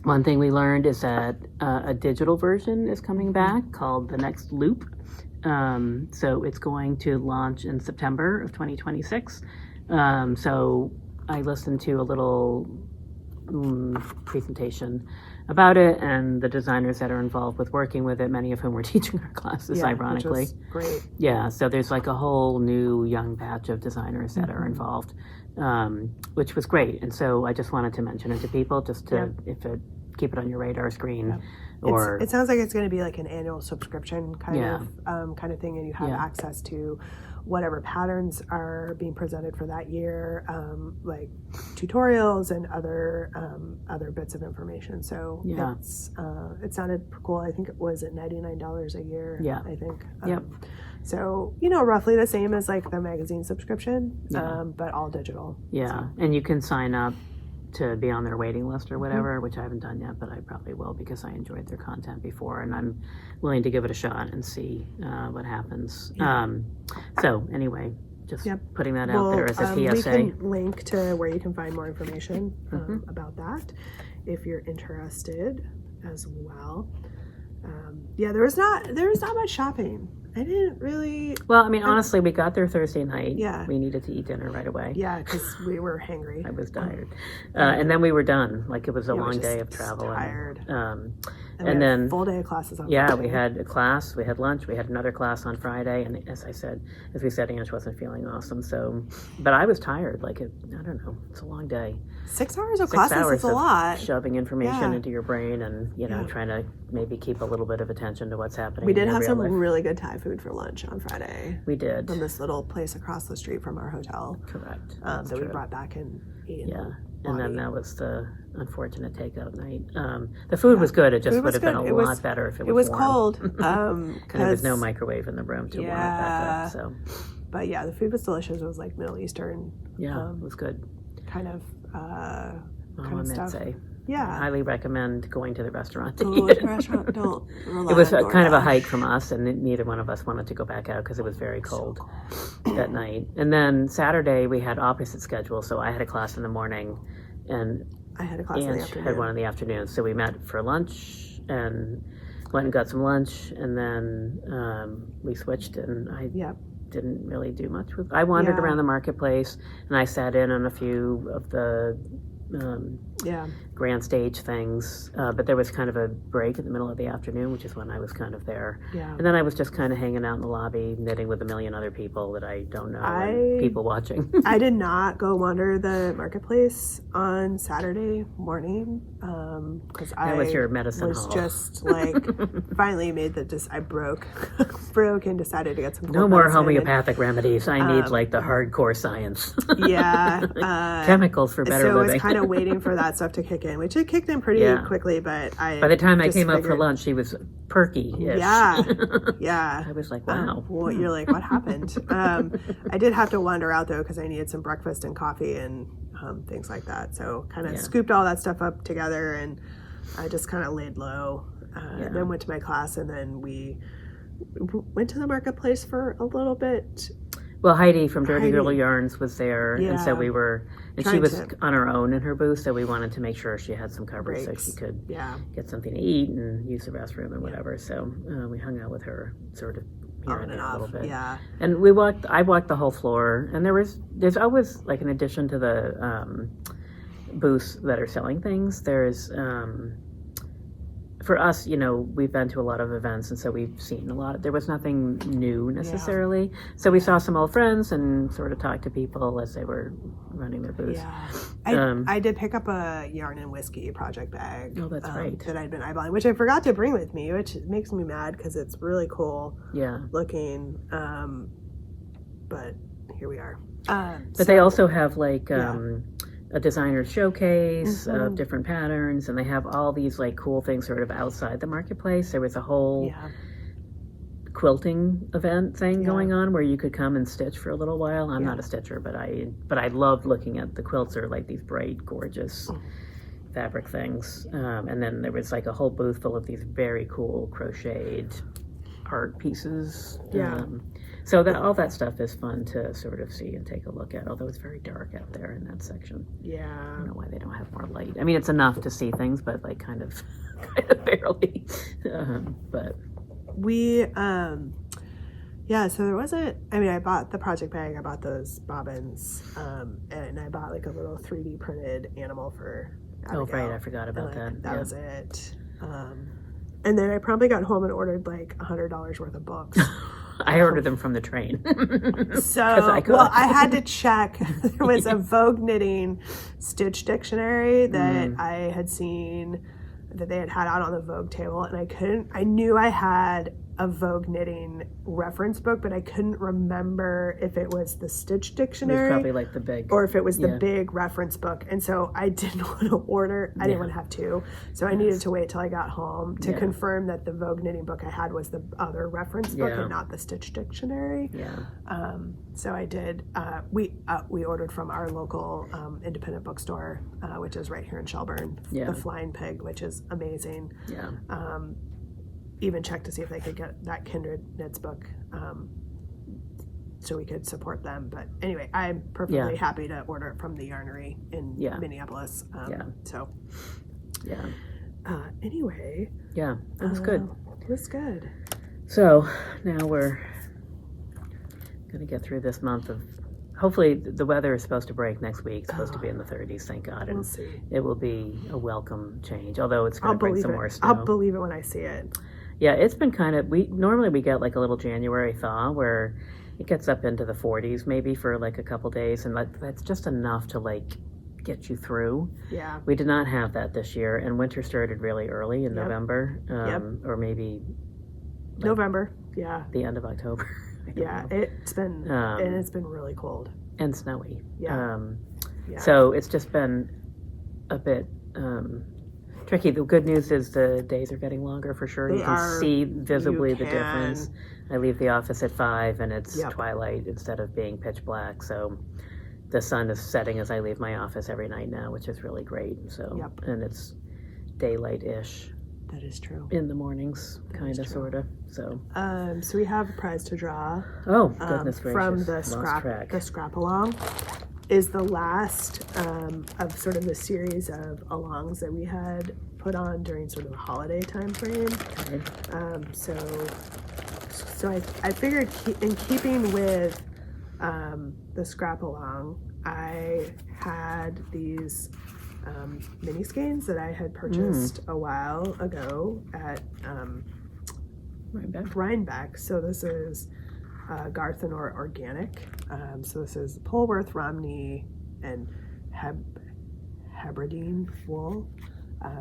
one thing we learned is that a digital version is coming back called The Next Loop. So it's going to launch in September of 2026. So I listened to a little presentation about it and the designers that are involved with working with it, many of whom were teaching our classes, ironically. Which was great. Yeah, so there's like a whole new young batch of designers that are involved, which was great. And so I just wanted to mention it to people just to keep it on your radar screen. Or it sounds like it's going to be like an annual subscription kind of thing, and you have access to whatever patterns are being presented for that year, like tutorials and other bits of information. So it sounded cool. I think it was at $99 a year. Yeah, I think. So, you know, roughly the same as like the magazine subscription, but all digital. Yeah, so. And you can sign up to be on their waiting list or whatever, which I haven't done yet, but I probably will because I enjoyed their content before and I'm willing to give it a shot and see what happens. So anyway, just putting that out there as a PSA. We can link to where you can find more information about that if you're interested as well. There was not much shopping. I didn't really... Well, I mean, honestly, we got there Thursday night. Yeah. We needed to eat dinner right away. Yeah, because we were hangry. I was tired. And then we were done. Like, it was a long day of travel. Tired. And then... full day of classes on Friday. Friday. We had a class, we had lunch, we had another class on Friday, and as we said, Ange wasn't feeling awesome, so... But I was tired. Like, I don't know. It's a long day. 6 hours of classes is a lot. Shoving information into your brain and, you know, trying to maybe keep a little bit of attention to what's happening. We did have some really good Thai food for lunch on Friday. We did. From this little place across the street from our hotel. Correct. That we brought back and ate. And then that was the unfortunate takeout night. The food was good. It just would have been a lot better if it was warm. Cold. And there was no microwave in the room to warm it back up. So. But yeah, the food was delicious. It was like Middle Eastern. Yeah, it was good. Kind of stuff. Yeah. I highly recommend going to the restaurant to eat. To the restaurant. Don't rely It was on kind of a hike from us, and neither one of us wanted to go back out because it was very cold that night. And then Saturday we had opposite schedules, so I had a class in the morning, and I had a class in the afternoon. Had one in the afternoon. So we met for lunch and went and got some lunch, and then we switched, and I didn't really do much with. I wandered around the marketplace, and I sat in on a few of the Yeah. grand stage things. But there was kind of a break in the middle of the afternoon, which is when I was kind of there. Yeah. And then I was just kind of hanging out in the lobby, knitting with a million other people that I don't know, and people watching. I did not go wander the marketplace on Saturday morning because That was your medicine was hall. just like finally made I broke and decided to get some No more medicine. homeopathic remedies. I need like the hardcore science. Yeah. Chemicals for better so I living. was kind of waiting for that stuff to kick in, which it kicked in pretty quickly, but by the time I just came up for figured- lunch, she was perky. Yeah. Yeah. I was like, wow. Well, you're like, what happened? I did have to wander out though because I needed some breakfast and coffee and things like that. So kind of scooped all that stuff up together, and I just kind of laid low. Then went to my class, and then we went to the marketplace for a little bit. Well, Heidi from Dirty Girl Yarns was there, and so Yeah. we were, and she was on her own in her booth, so we wanted to make sure she had some coverage so she could get something to eat and use the restroom and whatever. So we hung out with her sort of here and there a little bit. Yeah. And I walked the whole floor, and there's always, like, in addition to the booths that are selling things, there's for us, you know, we've been to a lot of events, and so we've seen a lot. There was nothing new necessarily. So we saw some old friends and sort of talked to people as they were running their booths. Yeah. I did pick up a yarn and whiskey project bag. Oh, that's right. That I'd been eyeballing, which I forgot to bring with me, which makes me mad because it's really cool looking. But here we are. But they also have like a designer's showcase of different patterns, and they have all these like cool things sort of outside the marketplace. There was a whole quilting event thing going on where you could come and stitch for a little while. I'm not a stitcher, but I loved looking at the quilts. Are like these bright, gorgeous fabric things. And then there was like a whole booth full of these very cool crocheted art pieces. So that all that stuff is fun to sort of see and take a look at, although it's very dark out there in that section. Yeah. I don't know why they don't have more light. I mean, it's enough to see things, but like kind of barely. But we, so there wasn't, I mean, I bought the project bag, I bought those bobbins, and I bought like a little 3D printed animal for Abigail. Oh, right, I forgot about that. That was it. And then I probably got home and ordered like $100 worth of books. I ordered them from the train. So, I had to check. There was a Vogue Knitting Stitch Dictionary that I had seen that they had out on the Vogue table, and I knew I had a Vogue Knitting reference book, but I couldn't remember if it was the Stitch Dictionary. It was probably like the big. Or if it was the big reference book. And so I didn't want to order, I didn't want to have two. So I needed to wait till I got home to confirm that the Vogue Knitting book I had was the other reference book and not the Stitch Dictionary. Yeah. So I did, we ordered from our local independent bookstore, which is right here in Shelburne, the Flying Pig, which is amazing. Yeah. Even checked to see if they could get that Kindred Knits book so we could support them. But anyway, I'm perfectly happy to order it from the Yarnery in Minneapolis. So, anyway. Yeah, it was good. It was good. So now we're going to get through this month of, hopefully the weather is supposed to break next week. It's supposed to be in the 30s, thank God. And we'll see. It will be a welcome change, although it's going to bring some more snow. I'll believe it when I see it. Yeah, it's been kind of, normally we get like a little January thaw where it gets up into the 40s maybe for like a couple days, and that's just enough to like get you through. Yeah. We did not have that this year, and winter started really early in November, or maybe like November. Yeah. The end of October. Yeah, it's been and it's been really cold and snowy. Yeah. So it's just been a bit tricky. The good news is the days are getting longer for sure. You can see visibly the difference. I leave the office at 5 and it's twilight instead of being pitch black. So the sun is setting as I leave my office every night now, which is really great. So and it's daylight-ish. That is true. In the mornings, kind of, sort of. So we have a prize to draw. Oh, goodness gracious. From the scrap along. Is the last of sort of the series of alongs that we had put on during sort of the holiday time frame. Okay. So I figured in keeping with the scrap along, I had these mini skeins that I had purchased a while ago at Rhinebeck. So this is Garthenor Organic. So this is Polworth, Romney, and Hebridean wool.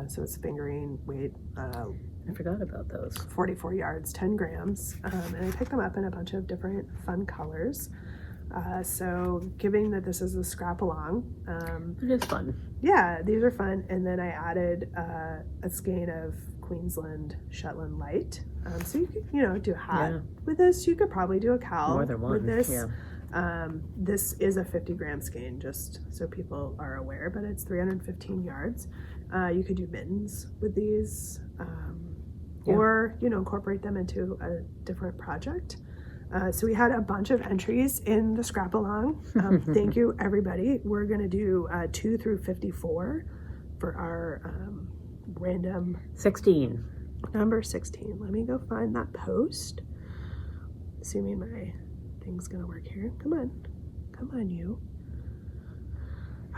So it's fingering weight. I forgot about those. 44 yards, 10 grams. And I picked them up in a bunch of different fun colors. So given that this is a scrap along. It is fun. Yeah, these are fun. And then I added a skein of Queensland Shetland Light. So you could, do a hat with this. You could probably do a cowl More than one. with this. Yeah. This is a 50-gram skein, just so people are aware, but it's 315 yards. You could do mittens with these, or incorporate them into a different project. So we had a bunch of entries in the scrap along. Thank you, everybody. We're going to do 2 through 54 for our random 16. number 16. Let me go find that post. Assuming my thing's going to work here. Come on, you.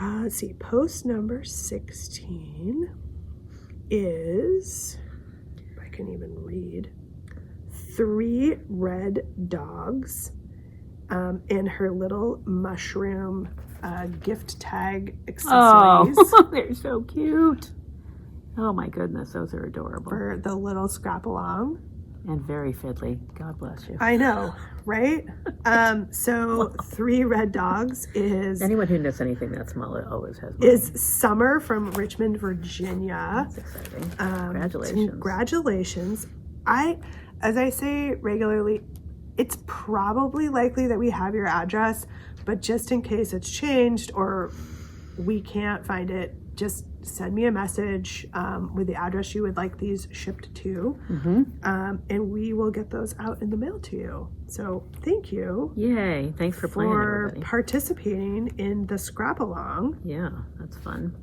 Let's see. Post number 16 is, if I can even read, 3 red dogs and her little mushroom gift tag accessories. Oh, they're so cute. Oh my goodness, those are adorable. For the little scrap along. And very fiddly. God bless you. I know, right? So 3 red dogs is... Anyone who knows anything that small always has mine. Is Summer from Richmond, Virginia. That's exciting. Congratulations. Congratulations. As I say regularly, it's probably likely that we have your address, but just in case it's changed or we can't find it, just send me a message with the address you would like these shipped to, and we will get those out in the mail to you. So thank you. Yay. Thanks for playing, everybody. Participating in the scrap along. Yeah, that's fun.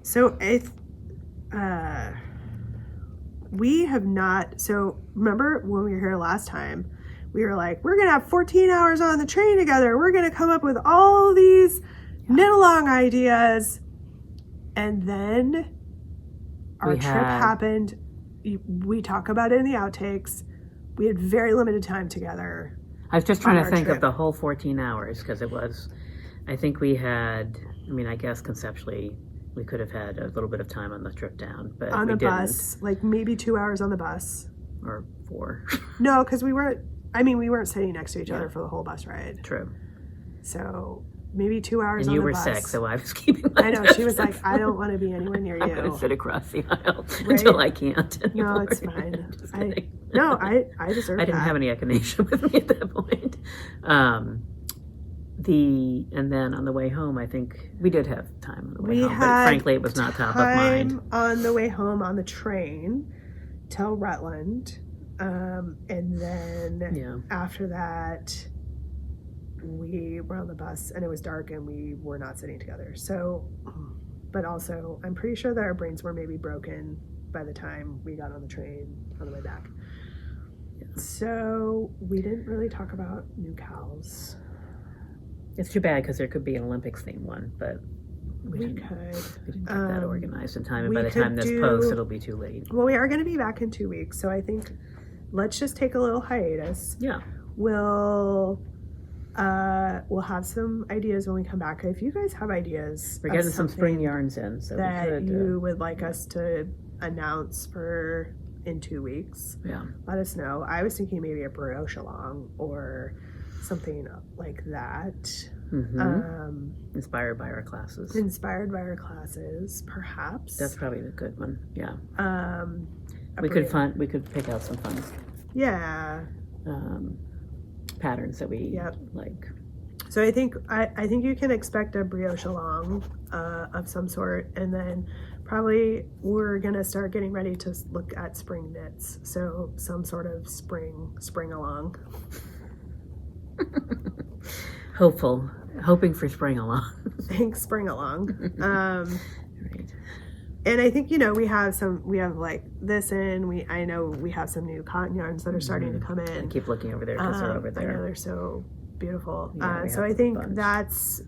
So we have not, so remember when we were here last time, we were like, we're going to have 14 hours on the train together. We're going to come up with all these knit along ideas. And then our trip happened. We talk about it in the outtakes. We had very limited time together. I was just trying to think of the whole 14 hours because it was, I think we had, I guess conceptually we could have had a little bit of time on the trip down, but on the didn't. Bus, like maybe 2 hours on the bus. Or 4. No, because we weren't sitting next to each other for the whole bus ride. True. So maybe 2 hours and on the bus. And you were sick, so I was keeping I know, she was like, I don't want to be anywhere near you. I'm going to sit across the aisle until I can't anymore. No, it's fine. I deserve that. I didn't have any echinacea with me at that point. And then on the way home, I think we did have time on the way home, but frankly, it was not top of mind. On the way home on the train till Rutland, and then after that, we were on the bus and it was dark and we were not sitting together. So, but also, I'm pretty sure that our brains were maybe broken by the time we got on the train on the way back. Yeah. So we didn't really talk about new cows. It's too bad because there could be an Olympics themed one, but we didn't get that organized in time. And by the time this posts, it'll be too late. Well, we are going to be back in 2 weeks, so I think let's just take a little hiatus. Yeah. We'll have some ideas when we come back. If you guys have ideas, we're getting some spring yarns in, so that you would like us to announce in 2 weeks. Yeah. Let us know. I was thinking maybe a brioche along or something like that. Mm-hmm. Inspired by our classes, perhaps. That's probably the good one. Yeah. We could pick out some fun. Yeah. Patterns that we like. So I think you can expect a brioche along of some sort, and then probably we're gonna start getting ready to look at spring knits. So some sort of spring along. Hoping for spring along. Thanks, spring along. Right. And I think we have like this in. I know we have some new cotton yarns that are starting to come in. I keep looking over there because they're over there. I know they're so Beautiful. Yeah, we So have I a think bunch. that's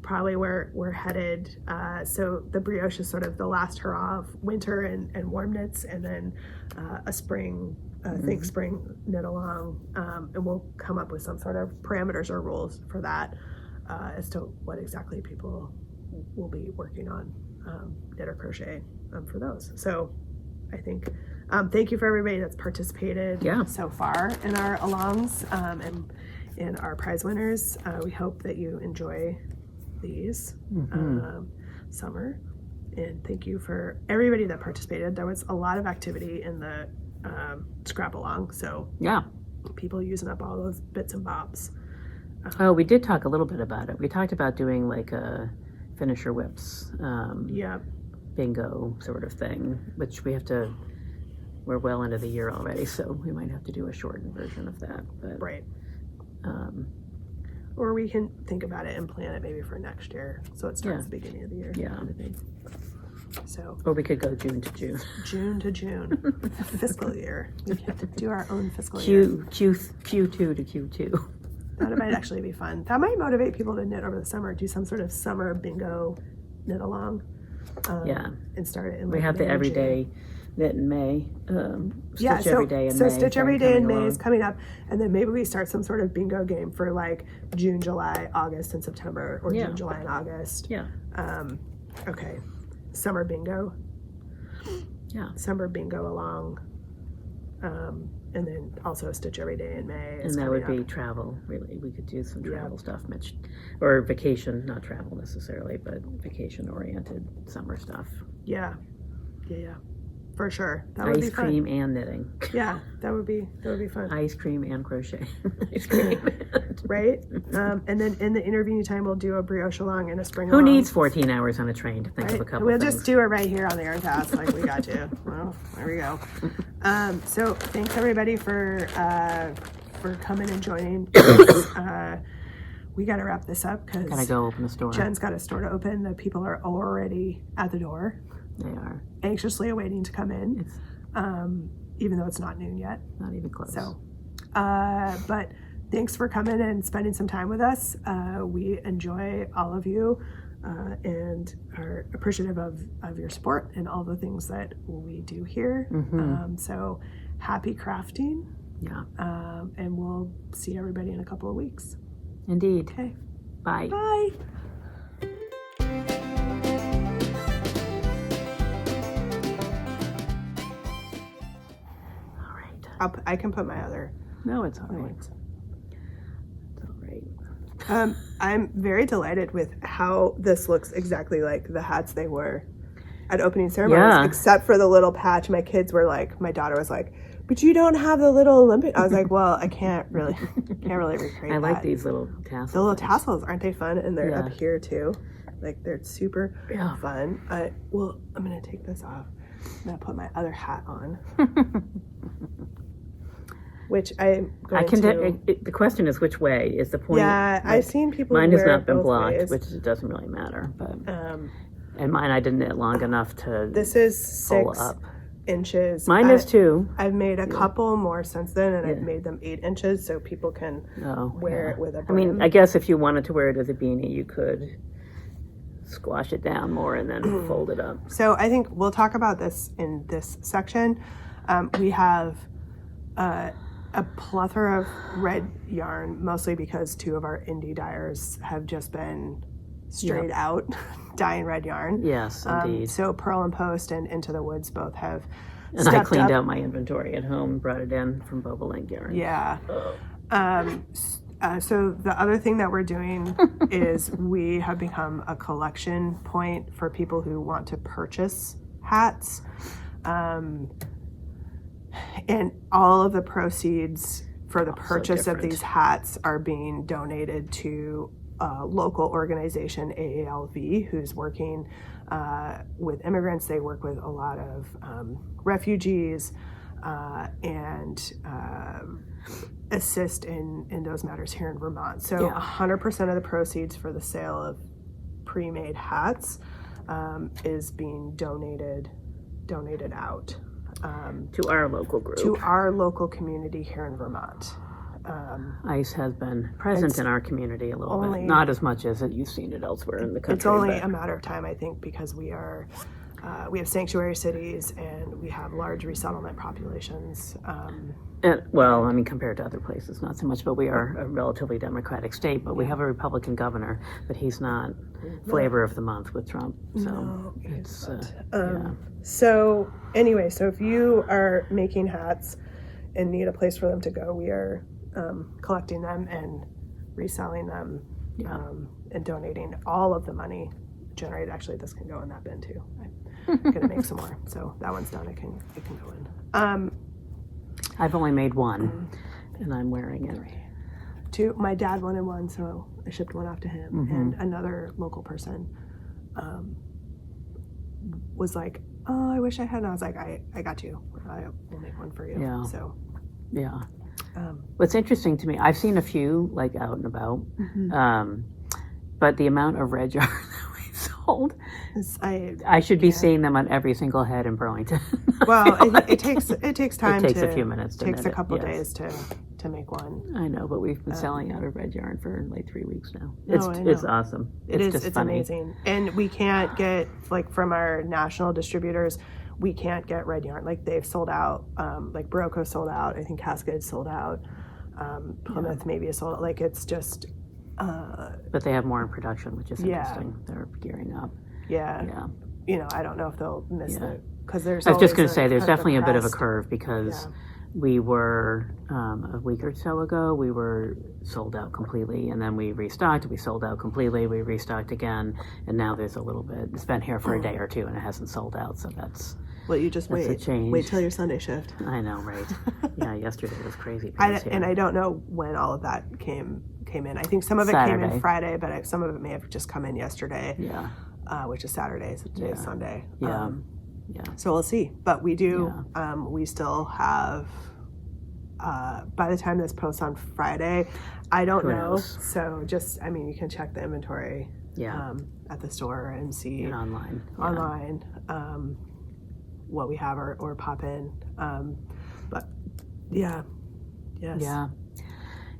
probably where we're headed. So the brioche is sort of the last hurrah of winter and warm knits, and then a spring, think spring knit along, and we'll come up with some sort of parameters or rules for that as to what exactly people will be working on, knit or crochet for those. So I think thank you for everybody that's participated so far in our alongs and in our prize winners. We hope that you enjoy these summer, and thank you for everybody that participated. There was a lot of activity in the scrap along, so people using up all those bits and bobs. Oh, we did talk a little bit about it. We talked about doing like a finisher whips bingo sort of thing, which we're well into the year already, so we might have to do a shortened version of that. But, right. Or we can think about it and plan it maybe for next year, so it starts at the beginning of the year. Kind of thing. So. Or we could go June to June. June to June, fiscal year. We have to do our own fiscal year. Q2 to Q2. That might actually be fun. That might motivate people to knit over the summer. Do some sort of summer bingo knit along. And start it in. We have the everyday knit in May. Stitch every day in May. So stitch every day in May is coming up, and then maybe we start some sort of bingo game for like June, July, August, and September, or June, July, and August. Okay. Summer bingo. Summer bingo along. And then also stitch every day in May. And that would be travel, really. We could do some travel stuff, Mitch. Or vacation, not travel necessarily, but vacation-oriented summer stuff. Yeah. For sure. That would be fun. Ice cream and knitting. Yeah, that would be fun. Ice cream and crochet. Ice cream. Right? And then in the intervening time, we'll do a brioche along and a spring Who along. needs 14 hours on a train to think of a couple We'll things? just do it right here on the Yarncast, like we got you. Well, there we go. So thanks everybody for coming and joining. We got to wrap this up because gotta go open the store. Jen's got a store to open. The people are already at the door. They are anxiously awaiting to come in, even though it's not noon yet. Not even close. So, but thanks for coming and spending some time with us. We enjoy all of you and are appreciative of your support and all the things that we do here. So happy crafting. Yeah. And we'll see everybody in a couple of weeks. Indeed. Okay. Bye. Bye. I can put my other. No, it's all right. It's all right. I'm very delighted with how this looks exactly like the hats they wore at opening ceremonies, except for the little patch. My daughter was like, "But you don't have the little Olympic." I was like, "Well, I can't really recreate I like that." these little tassels. The little tassels, aren't they fun? And they're up here too. Like they're super fun. I'm gonna take this off. I'm gonna put my other hat on. Which I'm going the question is which way is the point? Yeah, I've seen people. Mine has not been both blocked, ways. which doesn't really matter. But and mine I didn't knit long enough to. This is 6 inches. Mine is 2. I've made a couple more since then, and I've made them 8 inches so people can wear it with a brim. I mean, I guess if you wanted to wear it as a beanie, you could squash it down more and then fold it up. So I think we'll talk about this in this section. We have a plethora of red yarn, mostly because 2 of our indie dyers have just been straight out dyeing red yarn. Yes, indeed. So Pearl and Post and Into the Woods both have and I cleaned out my inventory at home, brought it in from Bobolink yarn. Yeah. So the other thing that we're doing is we have become a collection point for people who want to purchase hats. And all of the proceeds for the purchase of these hats are being donated to a local organization, AALV, who's working with immigrants. They work with a lot of refugees and assist in those matters here in Vermont. So 100% of the proceeds for the sale of pre-made hats is being donated out. To our local group. To our local community here in Vermont. ICE has been present in our community a little bit, not as much as you've seen it elsewhere in the country. It's only a matter of time, I think, because we have sanctuary cities and we have large resettlement populations. Well, I mean, compared to other places, not so much, but we are a relatively Democratic state, but we have a Republican governor, but he's not flavor of the month with Trump. So No, it's, So anyway, so if you are making hats and need a place for them to go, we are collecting them and reselling them and donating all of the money generated. Actually, this can go in that bin too. I'm gonna make some more, so that one's done. It can go in. I've only made one, and I'm wearing it. My dad wanted one, so I shipped one off to him. And another local person was like, "Oh, I wish I had." And I was like, "I got you. I will make one for you." Yeah. So yeah. What's interesting to me, I've seen a few like out and about, but the amount of red yarn that we sold, I should be seeing them on every single head in Burlington. Well, it takes time. It takes a few minutes. It takes a couple days to make one. I know, but we've been selling out of red yarn for like 3 weeks now. I know. It's awesome. It's amazing, and we can't get from our national distributors. We can't get red yarn. Like they've sold out. Like Barocco sold out. I think Cascade sold out. Plymouth maybe is sold out. Like it's just. But they have more in production, which is interesting. They're gearing up. Yeah. I don't know if they'll miss it because there's. I was just going to say there's definitely a bit of a curve because we were a week or so ago we were sold out completely, and then we restocked. We sold out completely. We restocked again, and now there's a little bit. It's been here for a day or two, and it hasn't sold out. So that's. Well, you just wait. Wait till your Sunday shift. I know, right? Yeah, yesterday was crazy. And I don't know when all of that came in. I think some of it came in Friday, but some of it may have just come in yesterday. Yeah. Which is Saturday. So today is Sunday. Yeah. So we'll see. But we do. We still have. By the time this posts on Friday, I don't know. So you can check the inventory. At the store and see and online. What we have or pop in. But yes. Yeah.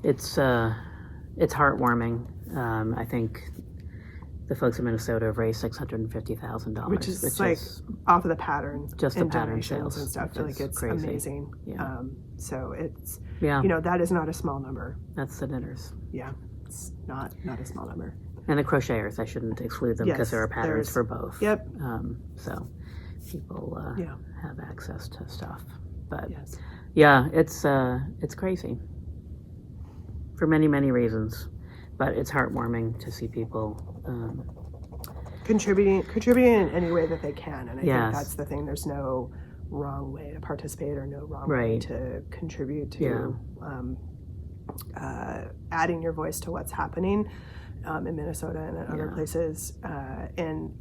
It's heartwarming. I think the folks in Minnesota have raised $650,000, which is off of the pattern, just the pattern sales and stuff. Like it's crazy. Amazing. Yeah. So it's that is not a small number. That's the knitters. Yeah, it's not a small number. And the crocheters, I shouldn't exclude them because there are patterns for both. Yep. So people have access to stuff, but yes. it's crazy for many reasons, but it's heartwarming to see people contributing in any way that they can, and I think that's the thing. There's no wrong way to participate or no wrong way to contribute to adding your voice to what's happening in Minnesota and in other places, and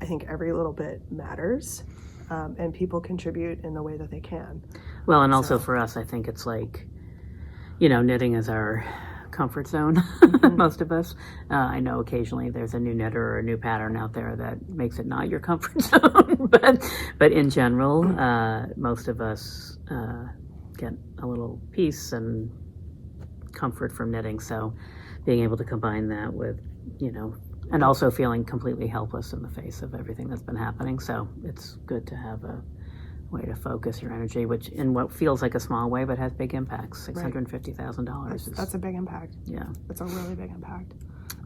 I think every little bit matters, and people contribute in the way that they can. Well, and also for us, I think it's like, knitting is our comfort zone, most of us. I know occasionally there's a new knitter or a new pattern out there that makes it not your comfort zone, but in general, most of us get a little peace and comfort from knitting. So being able to combine that with, and also feeling completely helpless in the face of everything that's been happening. So it's good to have a way to focus your energy, which in what feels like a small way, but has big impacts. $650,000. That's a big impact. Yeah. That's a really big impact.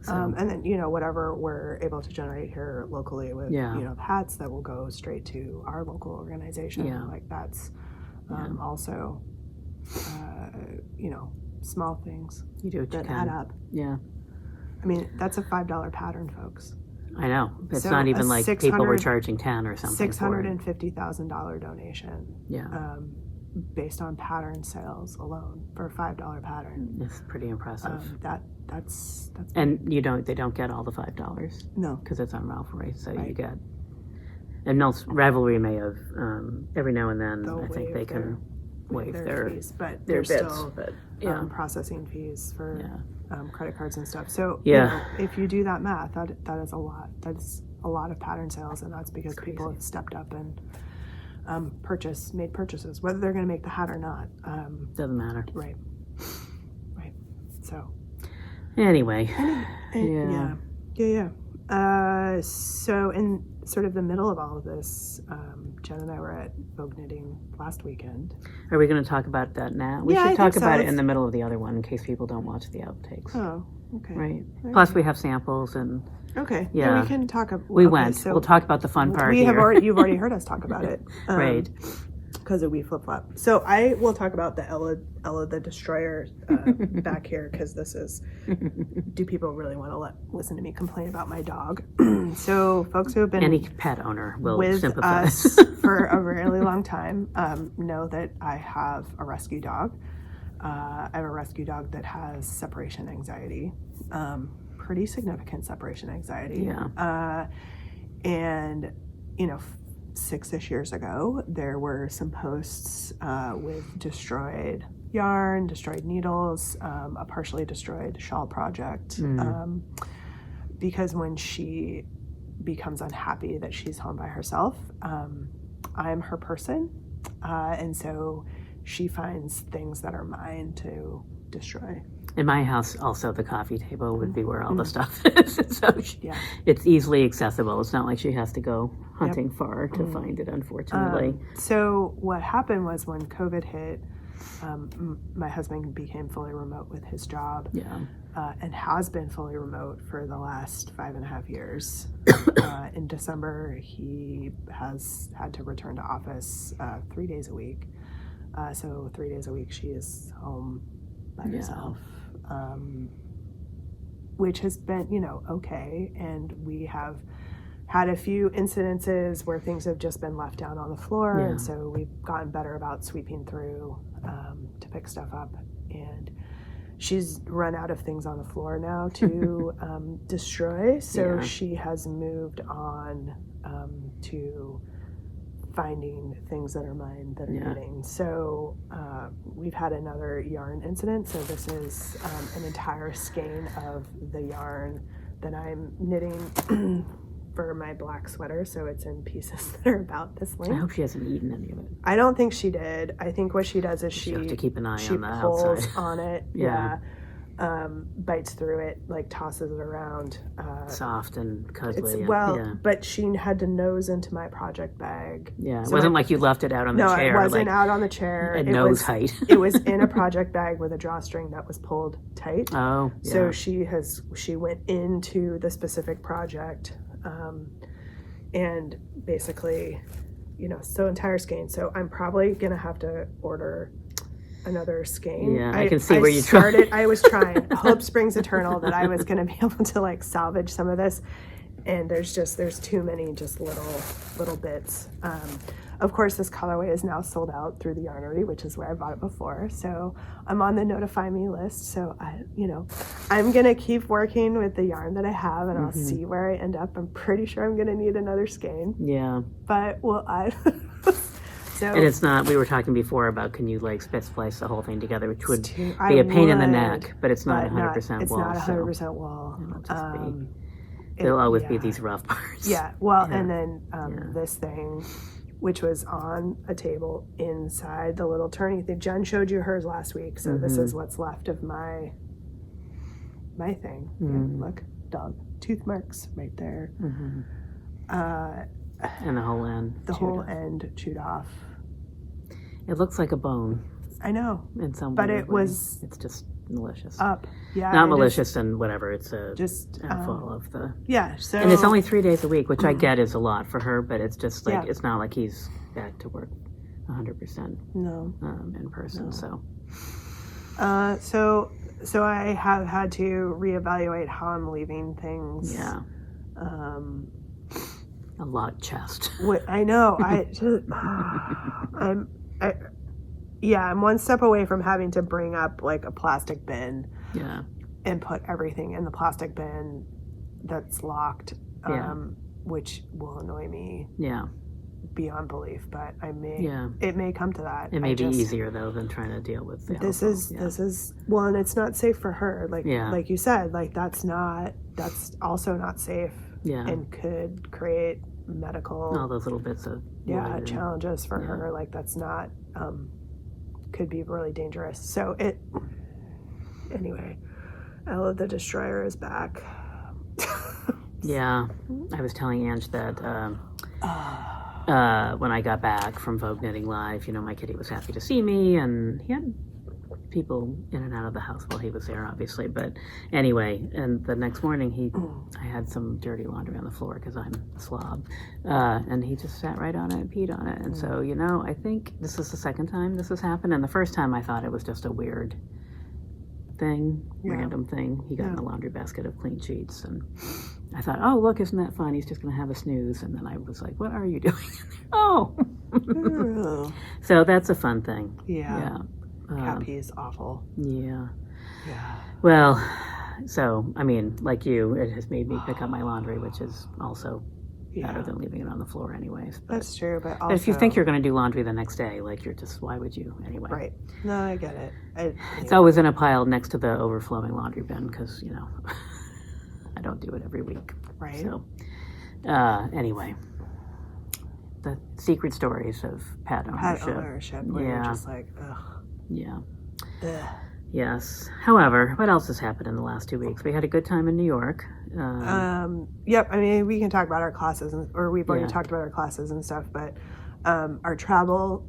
So, and then, whatever we're able to generate here locally with, hats that will go straight to our local organization. Yeah. Like that's also, small things you do what that you can. add up. Yeah. I mean, that's a $5 pattern, folks. I know. It's not even like people were charging 10 or something. $650,000 donation. Yeah. Based on pattern sales alone for a $5 pattern. It's pretty impressive. That's and they don't get all the $5. No. Because it's on Ravelry, so you get. And Ravelry may have every now and then. I think they can waive their fees, but their there's bits, still processing fees for credit cards and stuff. So if you do that math, that is a lot. That's a lot of pattern sales, and that's because people have stepped up and made purchases, whether they're going to make the hat or not. Doesn't matter. Right. So anyway, yeah. So in sort of the middle of all of this, Jen and I were at Vogue Knitting last weekend. Are we going to talk about that now? We should talk about it in the middle of the other one in case people don't watch the outtakes. Oh, okay. Right. Plus, we have samples and. Okay. Yeah. We can talk about. We went. So we'll talk about the fun part. You've already heard us talk about it. Right. Because of We Flip Flop. So I will talk about the Ella the Destroyer back here, because this is, do people really want to listen to me complain about my dog? So folks who have been any pet owner will with sympathize us for a really long time know that I have a rescue dog. I have a rescue dog that has separation anxiety, pretty significant separation anxiety. Yeah. And 6-ish years ago, there were some posts with destroyed yarn, destroyed needles, a partially destroyed shawl project. Because when she becomes unhappy that she's home by herself, I'm her person. And so she finds things that are mine to destroy. In my house, also, the coffee table would be where all the stuff is. So it's easily accessible. It's not like she has to go hunting far to find it, unfortunately. So what happened was when COVID hit, my husband became fully remote with his job. And has been fully remote for the last 5.5 years. In December, he has had to return to office 3 days a week. So 3 days a week she is home by herself. Which has been, okay. And we have had a few incidences where things have just been left down on the floor. And so we've gotten better about sweeping through to pick stuff up. And she's run out of things on the floor now to destroy. So she has moved on to finding things that are mine that are knitting. So we've had another yarn incident. So this is an entire skein of the yarn that I'm knitting for my black sweater. So it's in pieces that are about this length. I hope she hasn't eaten any of it. I don't think she did. I think what she does is she have to keep an eye on the pulls outside. on it. Bites through it, like tosses it around. Soft and cuddly. But she had to nose into my project bag. Yeah, it wasn't like you left it out on the chair. No, it wasn't out on the chair. At nose height. It was in a project bag with a drawstring that was pulled tight. Oh, yeah. So she went into the specific project, and basically, so entire skein. So I'm probably gonna have to order another skein. Yeah, I can see where you started. I was trying. Hope springs eternal that I was going to be able to salvage some of this, and there's too many just little bits. Of course, this colorway is now sold out through the Yarnery, which is where I bought it before. So I'm on the notify me list. So I'm gonna keep working with the yarn that I have, and I'll see where I end up. I'm pretty sure I'm gonna need another skein. Yeah. But and it's not, we were talking before about can you split splice the whole thing together, which would be a pain in the neck, but it's not 100% wool. It's not 100% wool. There'll always be these rough parts. And then this thing, which was on a table inside the little turning thing. Jen showed you hers last week, so this is what's left of my thing. Look, dog tooth marks right there. And the whole end. The whole end chewed off. It looks like a bone. I know. In some but weird it way. was. It's just malicious. Up. Yeah. Not malicious and whatever. It's just full of the. Yeah. So. And it's only 3 days a week, which I get is a lot for her, but it's just it's not like he's back to work 100%. No. In person. No. So. So I have had to reevaluate how I'm leaving things. Yeah. A lot chest. I know. I'm one step away from having to bring up a plastic bin. Yeah. And put everything in the plastic bin that's locked. Which will annoy me. Yeah. Beyond belief, but it may come to that. It may be easier though than trying to deal with the this is well, and it's not safe for her. Like you said, that's also not safe. Yeah. And could create medical all those little bits of challenges for her. That's not could be really dangerous. So anyway. I love the destroyer is back. Yeah, I was telling Ange that when I got back from Vogue Knitting Live, my kitty was happy to see me, and he had people in and out of the house while he was there, obviously. But anyway, and the next morning I had some dirty laundry on the floor because I'm a slob, and he just sat right on it and peed on it. And so, I think this is the second time this has happened, and the first time I thought it was just a weird thing, random thing. He got in a laundry basket of clean sheets, and I thought, oh, look, isn't that fun? He's just going to have a snooze. And then I was like, what are you doing? Oh. So that's a fun thing. Yeah. Cat pee is awful. Yeah. Yeah. Well, so, I mean, like you, it has made me pick up my laundry, which is also better than leaving it on the floor anyways. But, that's true, but also... But if you think you're going to do laundry the next day, like, you're just, why would you anyway? Right. No, I get it. It's always in a pile next to the overflowing laundry bin because, I don't do it every week. Right. So, anyway, the secret stories of pet ownership. Where you're just like, ugh. Yeah. Ugh. Yes. However, what else has happened in the last 2 weeks? We had a good time in New York. Yep. I mean, we can talk about our classes, or we've already talked about our classes and stuff, but our travel.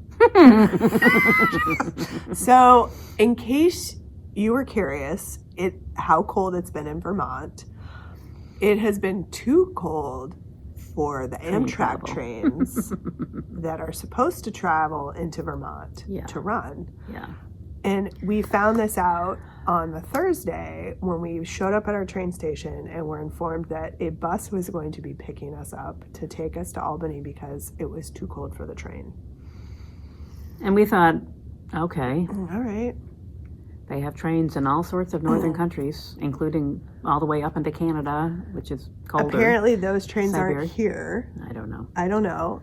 So, in case you were curious, how cold it's been in Vermont, it has been too cold for the Amtrak trains that are supposed to travel into Vermont to run. Yeah. And we found this out on the Thursday when we showed up at our train station and were informed that a bus was going to be picking us up to take us to Albany because it was too cold for the train. And we thought, okay. All right. They have trains in all sorts of northern countries, including all the way up into Canada, which is colder. Apparently those trains aren't here. I don't know.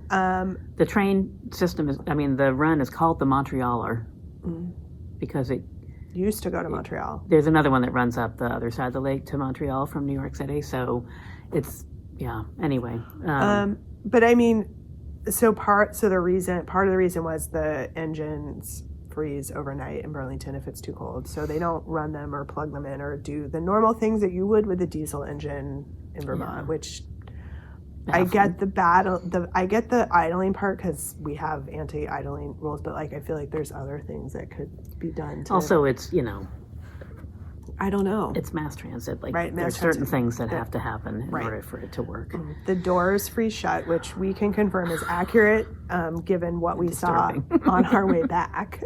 The train system the run is called the Montrealer because it used to go to Montreal. There's another one that runs up the other side of the lake to Montreal from New York City. So it's, anyway. But I mean, part of the reason was the engines freeze overnight in Burlington if it's too cold, so they don't run them or plug them in or do the normal things that you would with a diesel engine in Vermont, which I get I get the idling part because we have anti-idling rules, but I feel like there's other things that could be done to... Also, it's I don't know. It's mass transit. There's certain things that have to happen in order for it to work. The doors freeze shut, which we can confirm is accurate, given what we saw on our way back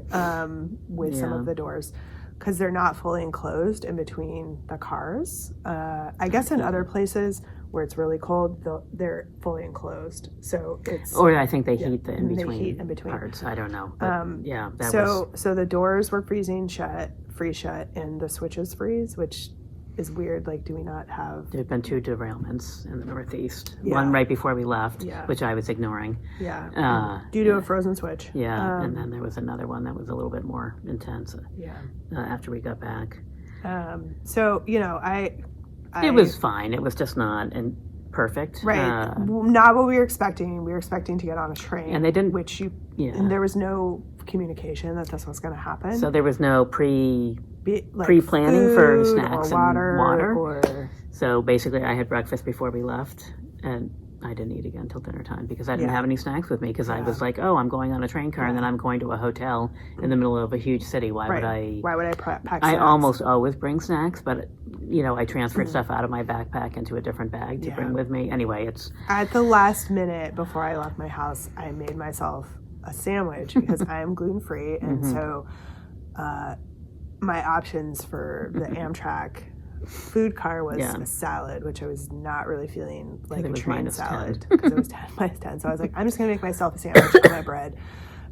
with some of the doors, because they're not fully enclosed in between the cars. I guess in other places where it's really cold, they're fully enclosed. So it's... Or I think they heat the in-between parts. I don't know. But So the doors were freeze shut, and the switches freeze, which is weird. Do we not have... There have been 2 derailments in the Northeast. One right before we left, which I was ignoring. Yeah. Due to a frozen switch. Yeah, and then there was another one that was a little bit more intense after we got back. It was fine. It was just not perfect. Right. Not what we were expecting. We were expecting to get on a train. And they didn't... And there was no communication that this was going to happen. So there was no pre-planning for snacks or water. and water. Or... So basically I had breakfast before we left, and I didn't eat again until dinner time because I didn't have any snacks with me because I was like, I'm going on a train car and then I'm going to a hotel in the middle of a huge city. Why would I pack snacks? I almost always bring snacks, but I transferred stuff out of my backpack into a different bag to bring with me. Anyway, it's... At the last minute before I left my house, I made myself a sandwich because I am gluten-free, and so my options for the Amtrak food car was a salad, which I was not really feeling like a train salad because it was minus 10. So I was like, I'm just going to make myself a sandwich with my bread.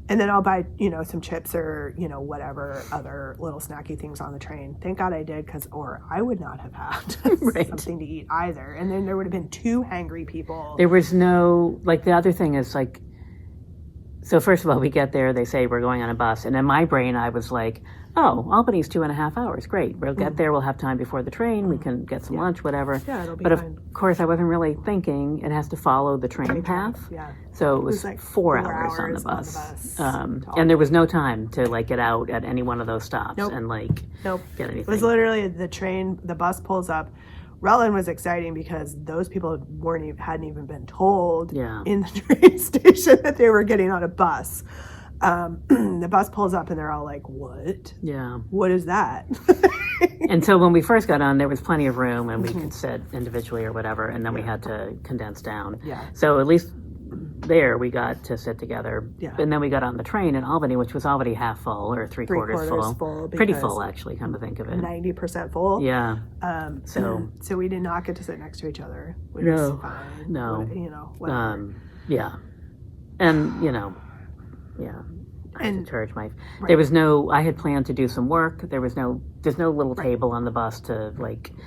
And then I'll buy, some chips or, whatever other little snacky things on the train. Thank God I did, or I would not have had something to eat either. And then there would have been 2 hangry people. There was no, the other thing is, So first of all, we get there, they say we're going on a bus. And in my brain, I was like, oh, Albany's 2.5 hours. Great. We'll get there. We'll have time before the train. We can get some lunch, whatever. Yeah, it'll be but fine. Of course, I wasn't really thinking it has to follow the train path. Yeah. So it was like 4 hours on the bus. And And there was no time to like get out at any one of those stops Nope. and like Nope. get anything. It was literally the bus pulls up. Rutland was exciting because those people hadn't even been told in the train station that they were getting on a bus. The bus pulls up and they're all like, what? Yeah. What is that? And so when we first got on, there was plenty of room and we could sit individually or whatever, and then we had to condense down. Yeah. So at least there we got to sit together. Yeah. And then we got on the train in Albany, which was already half full or three-quarters full. Pretty full, actually, come to think of it. 90% full. Yeah. So we did not get to sit next to each other, which No. was fine. No. Whatever. Yeah. And, yeah. I had And- to charge there was no, I had planned to do some work. There's no little table on the bus to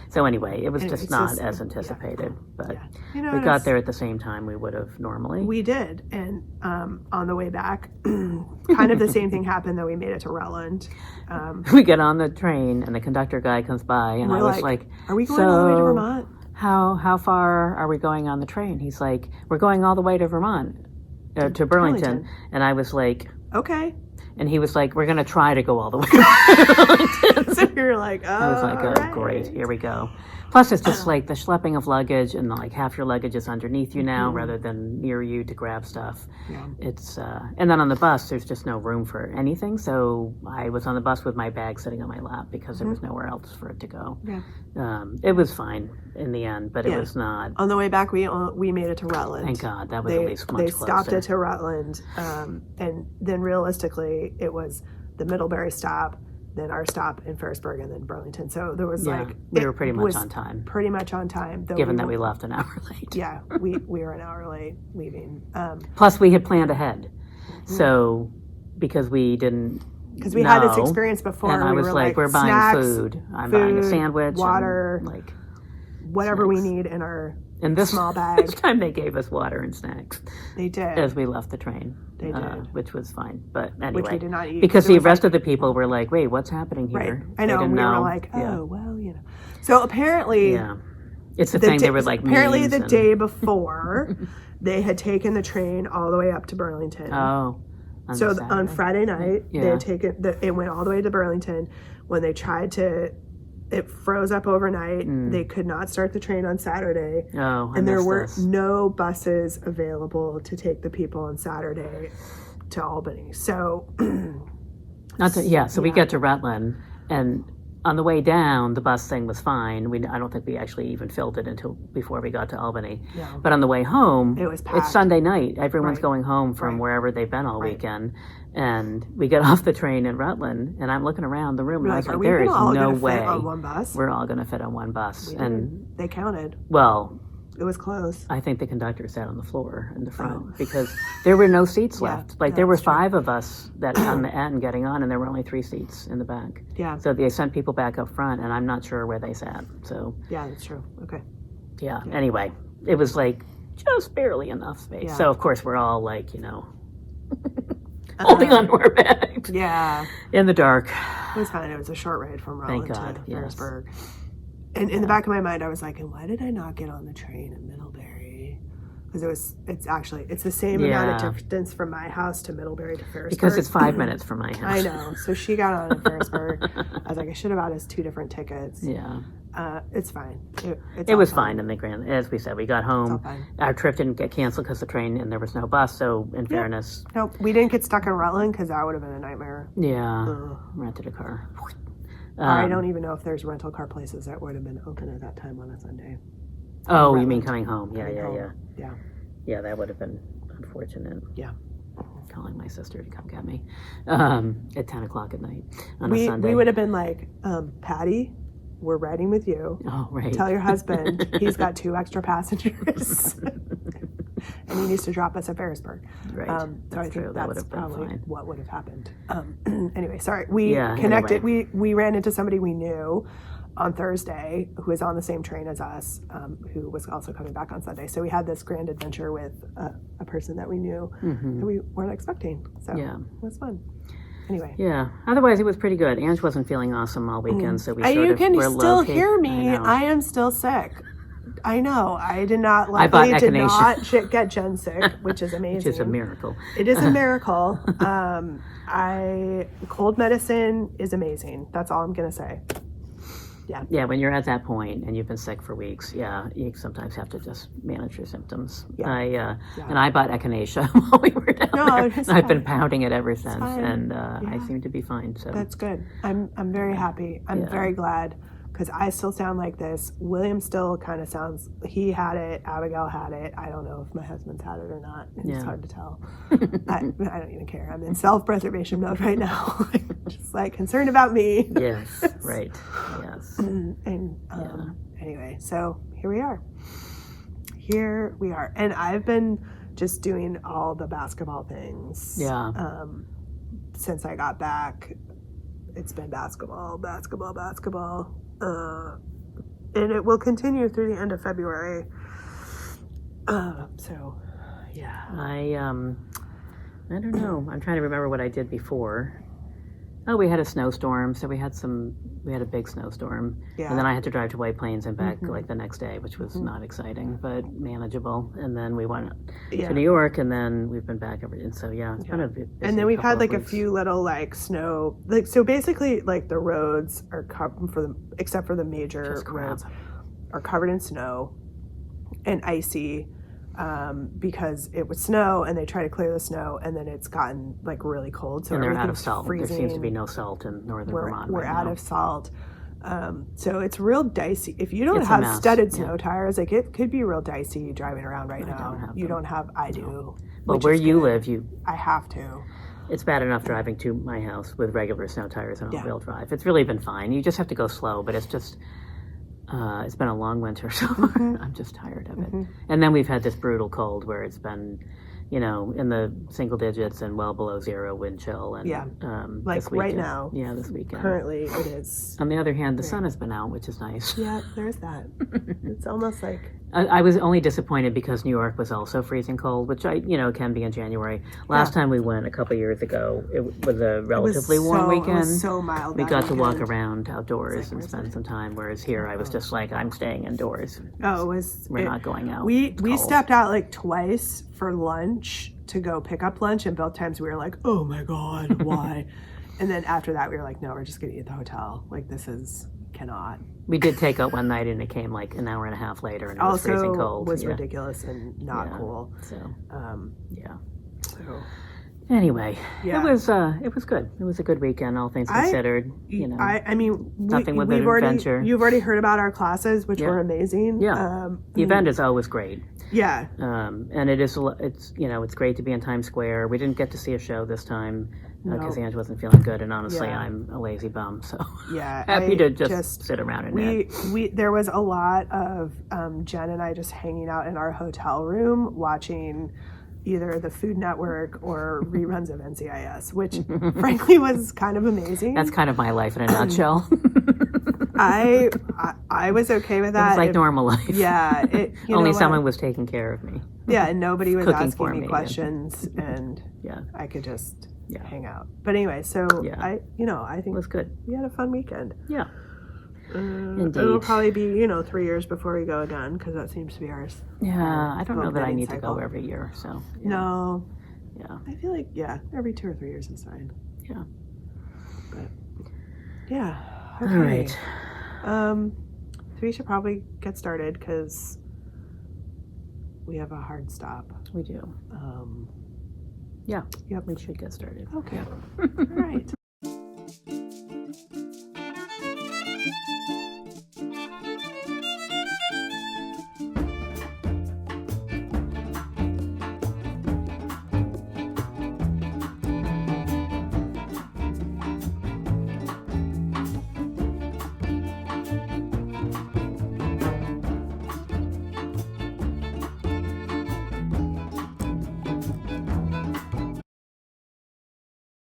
so anyway, it was just not as anticipated, but we got there at the same time we would have normally. We did. And on the way back, kind of the same thing happened, though we made it to Rutland. We get on the train and the conductor guy comes by and I was like, are we going all the way to Vermont? How far are we going on the train? He's like, we're going all the way to Vermont, to Burlington. And I was like, okay. And he was like, we're going to try to go all the way to Burlington. So you're like, oh, I was like, oh, right. Great, here we go. Plus, it's just like the schlepping of luggage and like half your luggage is underneath you now rather than near you to grab stuff. Yeah. It's and then on the bus, there's just no room for anything. So I was on the bus with my bag sitting on my lap because there was nowhere else for it to go. Yeah. It was fine in the end, but it was not. On the way back, we made it to Rutland. Thank God, that was at least much closer. They stopped it to Rutland, and then realistically, it was the Middlebury stop, then our stop in Ferrisburg, and then Burlington. So there was we were pretty much on time. Pretty much on time, given that we left an hour late. Yeah, we were an hour late leaving. Plus, we had planned ahead, so because we didn't. Because we had this experience before, and I was like, "We're buying snacks, food. I'm buying a sandwich, water, and, whatever snacks. we need in our this small bag." This time they gave us water and snacks. They did as we left the train. They did, which was fine. But anyway, which we did not eat because the rest of the people were like, "Wait, what's happening here?" Right. I know. We were like, "Oh, well, So apparently, it's the thing. They were like, apparently the day before, they had taken the train all the way up to Burlington. Oh. So on Friday night, they had taken it went all the way to Burlington. When they tried to, it froze up overnight. They could not start the train on Saturday. Oh, and there were no buses available to take the people on Saturday to Albany. So, so we get to Rutland, and on the way down, the bus thing was fine. I don't think we actually even filled it until before we got to Albany. Yeah. But on the way home, it was packed. It's Sunday night. Everyone's going home from wherever they've been all weekend. And we get off the train in Rutland, and I'm looking around the room, and I was like, there is no way we're all going to fit on one bus. And they counted. Well, it was close. I think the conductor sat on the floor in the front because there were no seats left. There were 5 of us that on the end getting on, and there were only 3 seats in the back. Yeah. So they sent people back up front, and I'm not sure where they sat. So yeah, that's true. Okay. Yeah. Anyway, it was like just barely enough space. Yeah. So of course we're all like, holding on to our bags. Yeah. In the dark. It was fine. It was a short ride from Rutland to Ferrisburg. And in the back of my mind, I was like, and why did I not get on the train in Middlebury? Because it's the same amount of distance from my house to Middlebury to Ferrisburg. Because it's 5 minutes from my house. I know. So she got on in Ferrisburg. I was like, I should have bought us 2 different tickets. Yeah. It's fine. It was fine in the grand. As we said, we got home. Our trip didn't get canceled because the train and there was no bus. So in fairness, nope, we didn't get stuck in Rutland because that would have been a nightmare. Yeah, rented a car. I don't even know if there's rental car places that would have been open at that time on a Sunday. Oh, you mean coming home? Yeah. Yeah, that would have been unfortunate. Yeah. Calling my sister to come get me at 10 o'clock at night on a Sunday. We would have been like, Patty, we're riding with you. Oh, right. Tell your husband he's got 2 extra passengers. And he needs to drop us at Ferrisburg. Right. So I think that would that's have been probably fine. what would have happened. Anyway, sorry. We connected. Anyway. We ran into somebody we knew on Thursday, who is on the same train as us, who was also coming back on Sunday. So we had this grand adventure with a person that we knew that we weren't expecting. So it was fun. Anyway. Yeah. Otherwise, it was pretty good. Ange wasn't feeling awesome all weekend, so we sort you of can were still low-key. hear me. I am still sick. I know. I did not. Luckily, did not get Jen sick, which is amazing. Which is a miracle. It is a miracle. Cold medicine is amazing. That's all I'm gonna say. Yeah. Yeah, when you're at that point and you've been sick for weeks, you sometimes have to just manage your symptoms. Yeah. And I bought echinacea while we were down there. And I've been pounding it ever since, and I seem to be fine. So that's good. I'm very happy. I'm very glad, because I still sound like this. William still kind of sounds. He had it. Abigail had it. I don't know if my husband's had it or not. It's hard to tell. I don't even care. I'm in self-preservation mode right now. Just like concerned about me. Yes. Right. Yes. Anyway, so here we are. And I've been just doing all the basketball things. Yeah. Since I got back, it's been basketball. And it will continue through the end of February. So, yeah. I don't know. I'm trying to remember what I did before. Oh, we had a snowstorm, so we had a big snowstorm. Yeah. And then I had to drive to White Plains and back like the next day, which was not exciting, but manageable. And then we went to New York, and then we've been back and so it's been a bit busy. And then we've had like a few little like snow, like, so basically like the roads are covered except for the major roads are covered in snow and icy. Because it would snow and they try to clear the snow, and then it's gotten like really cold. So and they're out of salt. Freezing. There seems to be no salt in northern Vermont. We're out of salt. So it's real dicey. If you don't have studded snow tires, like it could be real dicey driving around right now. You don't have. I do. Well, where you live, I have to. It's bad enough driving to my house with regular snow tires and all-wheel drive. It's really been fine. You just have to go slow, but it's just. It's been a long winter, so I'm just tired of it. And then we've had this brutal cold where it's been, in the single digits and well below zero wind chill. And like right now. Yeah, this weekend. Currently, it is. On the other hand, the sun has been out, which is nice. Yeah, there's that. It's almost like. I was only disappointed because New York was also freezing cold, which can be in January. Last time we went a couple years ago, it was a relatively warm weekend. It was so mild. We got to walk around outdoors and spend some time, whereas here I was just like, I'm staying indoors. We're not going out. We stepped out like twice for lunch to go pick up lunch, and both times we were like, oh my God, why? And then after that, we were like, no, we're just going to eat at the hotel. Like, cannot. We did take out one night, and it came like an hour and a half later, and it was freezing cold. Was ridiculous and not cool. So, So anyway, it was good. It was a good weekend, all things considered. I mean, nothing with an adventure. You've already heard about our classes, which were amazing. Yeah, the event is always great. Yeah, and it's great to be in Times Square. We didn't get to see a show this time because Ange wasn't feeling good, and honestly, I'm a lazy bum, so happy to just sit around and there was a lot of Jen and I just hanging out in our hotel room watching either the Food Network or reruns of NCIS, which frankly was kind of amazing. That's kind of my life in a nutshell. I was okay with that. It was like normal life. Yeah. Only someone was taking care of me. Yeah, and nobody was asking me questions, and I could just hang out. But anyway, so I think it was good. We had a fun weekend. Yeah. Indeed. It'll probably be 3 years before we go again, because that seems to be ours. Yeah, I don't know that I need to go every year. So no. Yeah. I feel like every 2 or 3 years is fine. Yeah. But yeah. Okay. All right. So we should probably get started because we have a hard stop. We do. Yeah. Yep. We should get started. Okay. All right.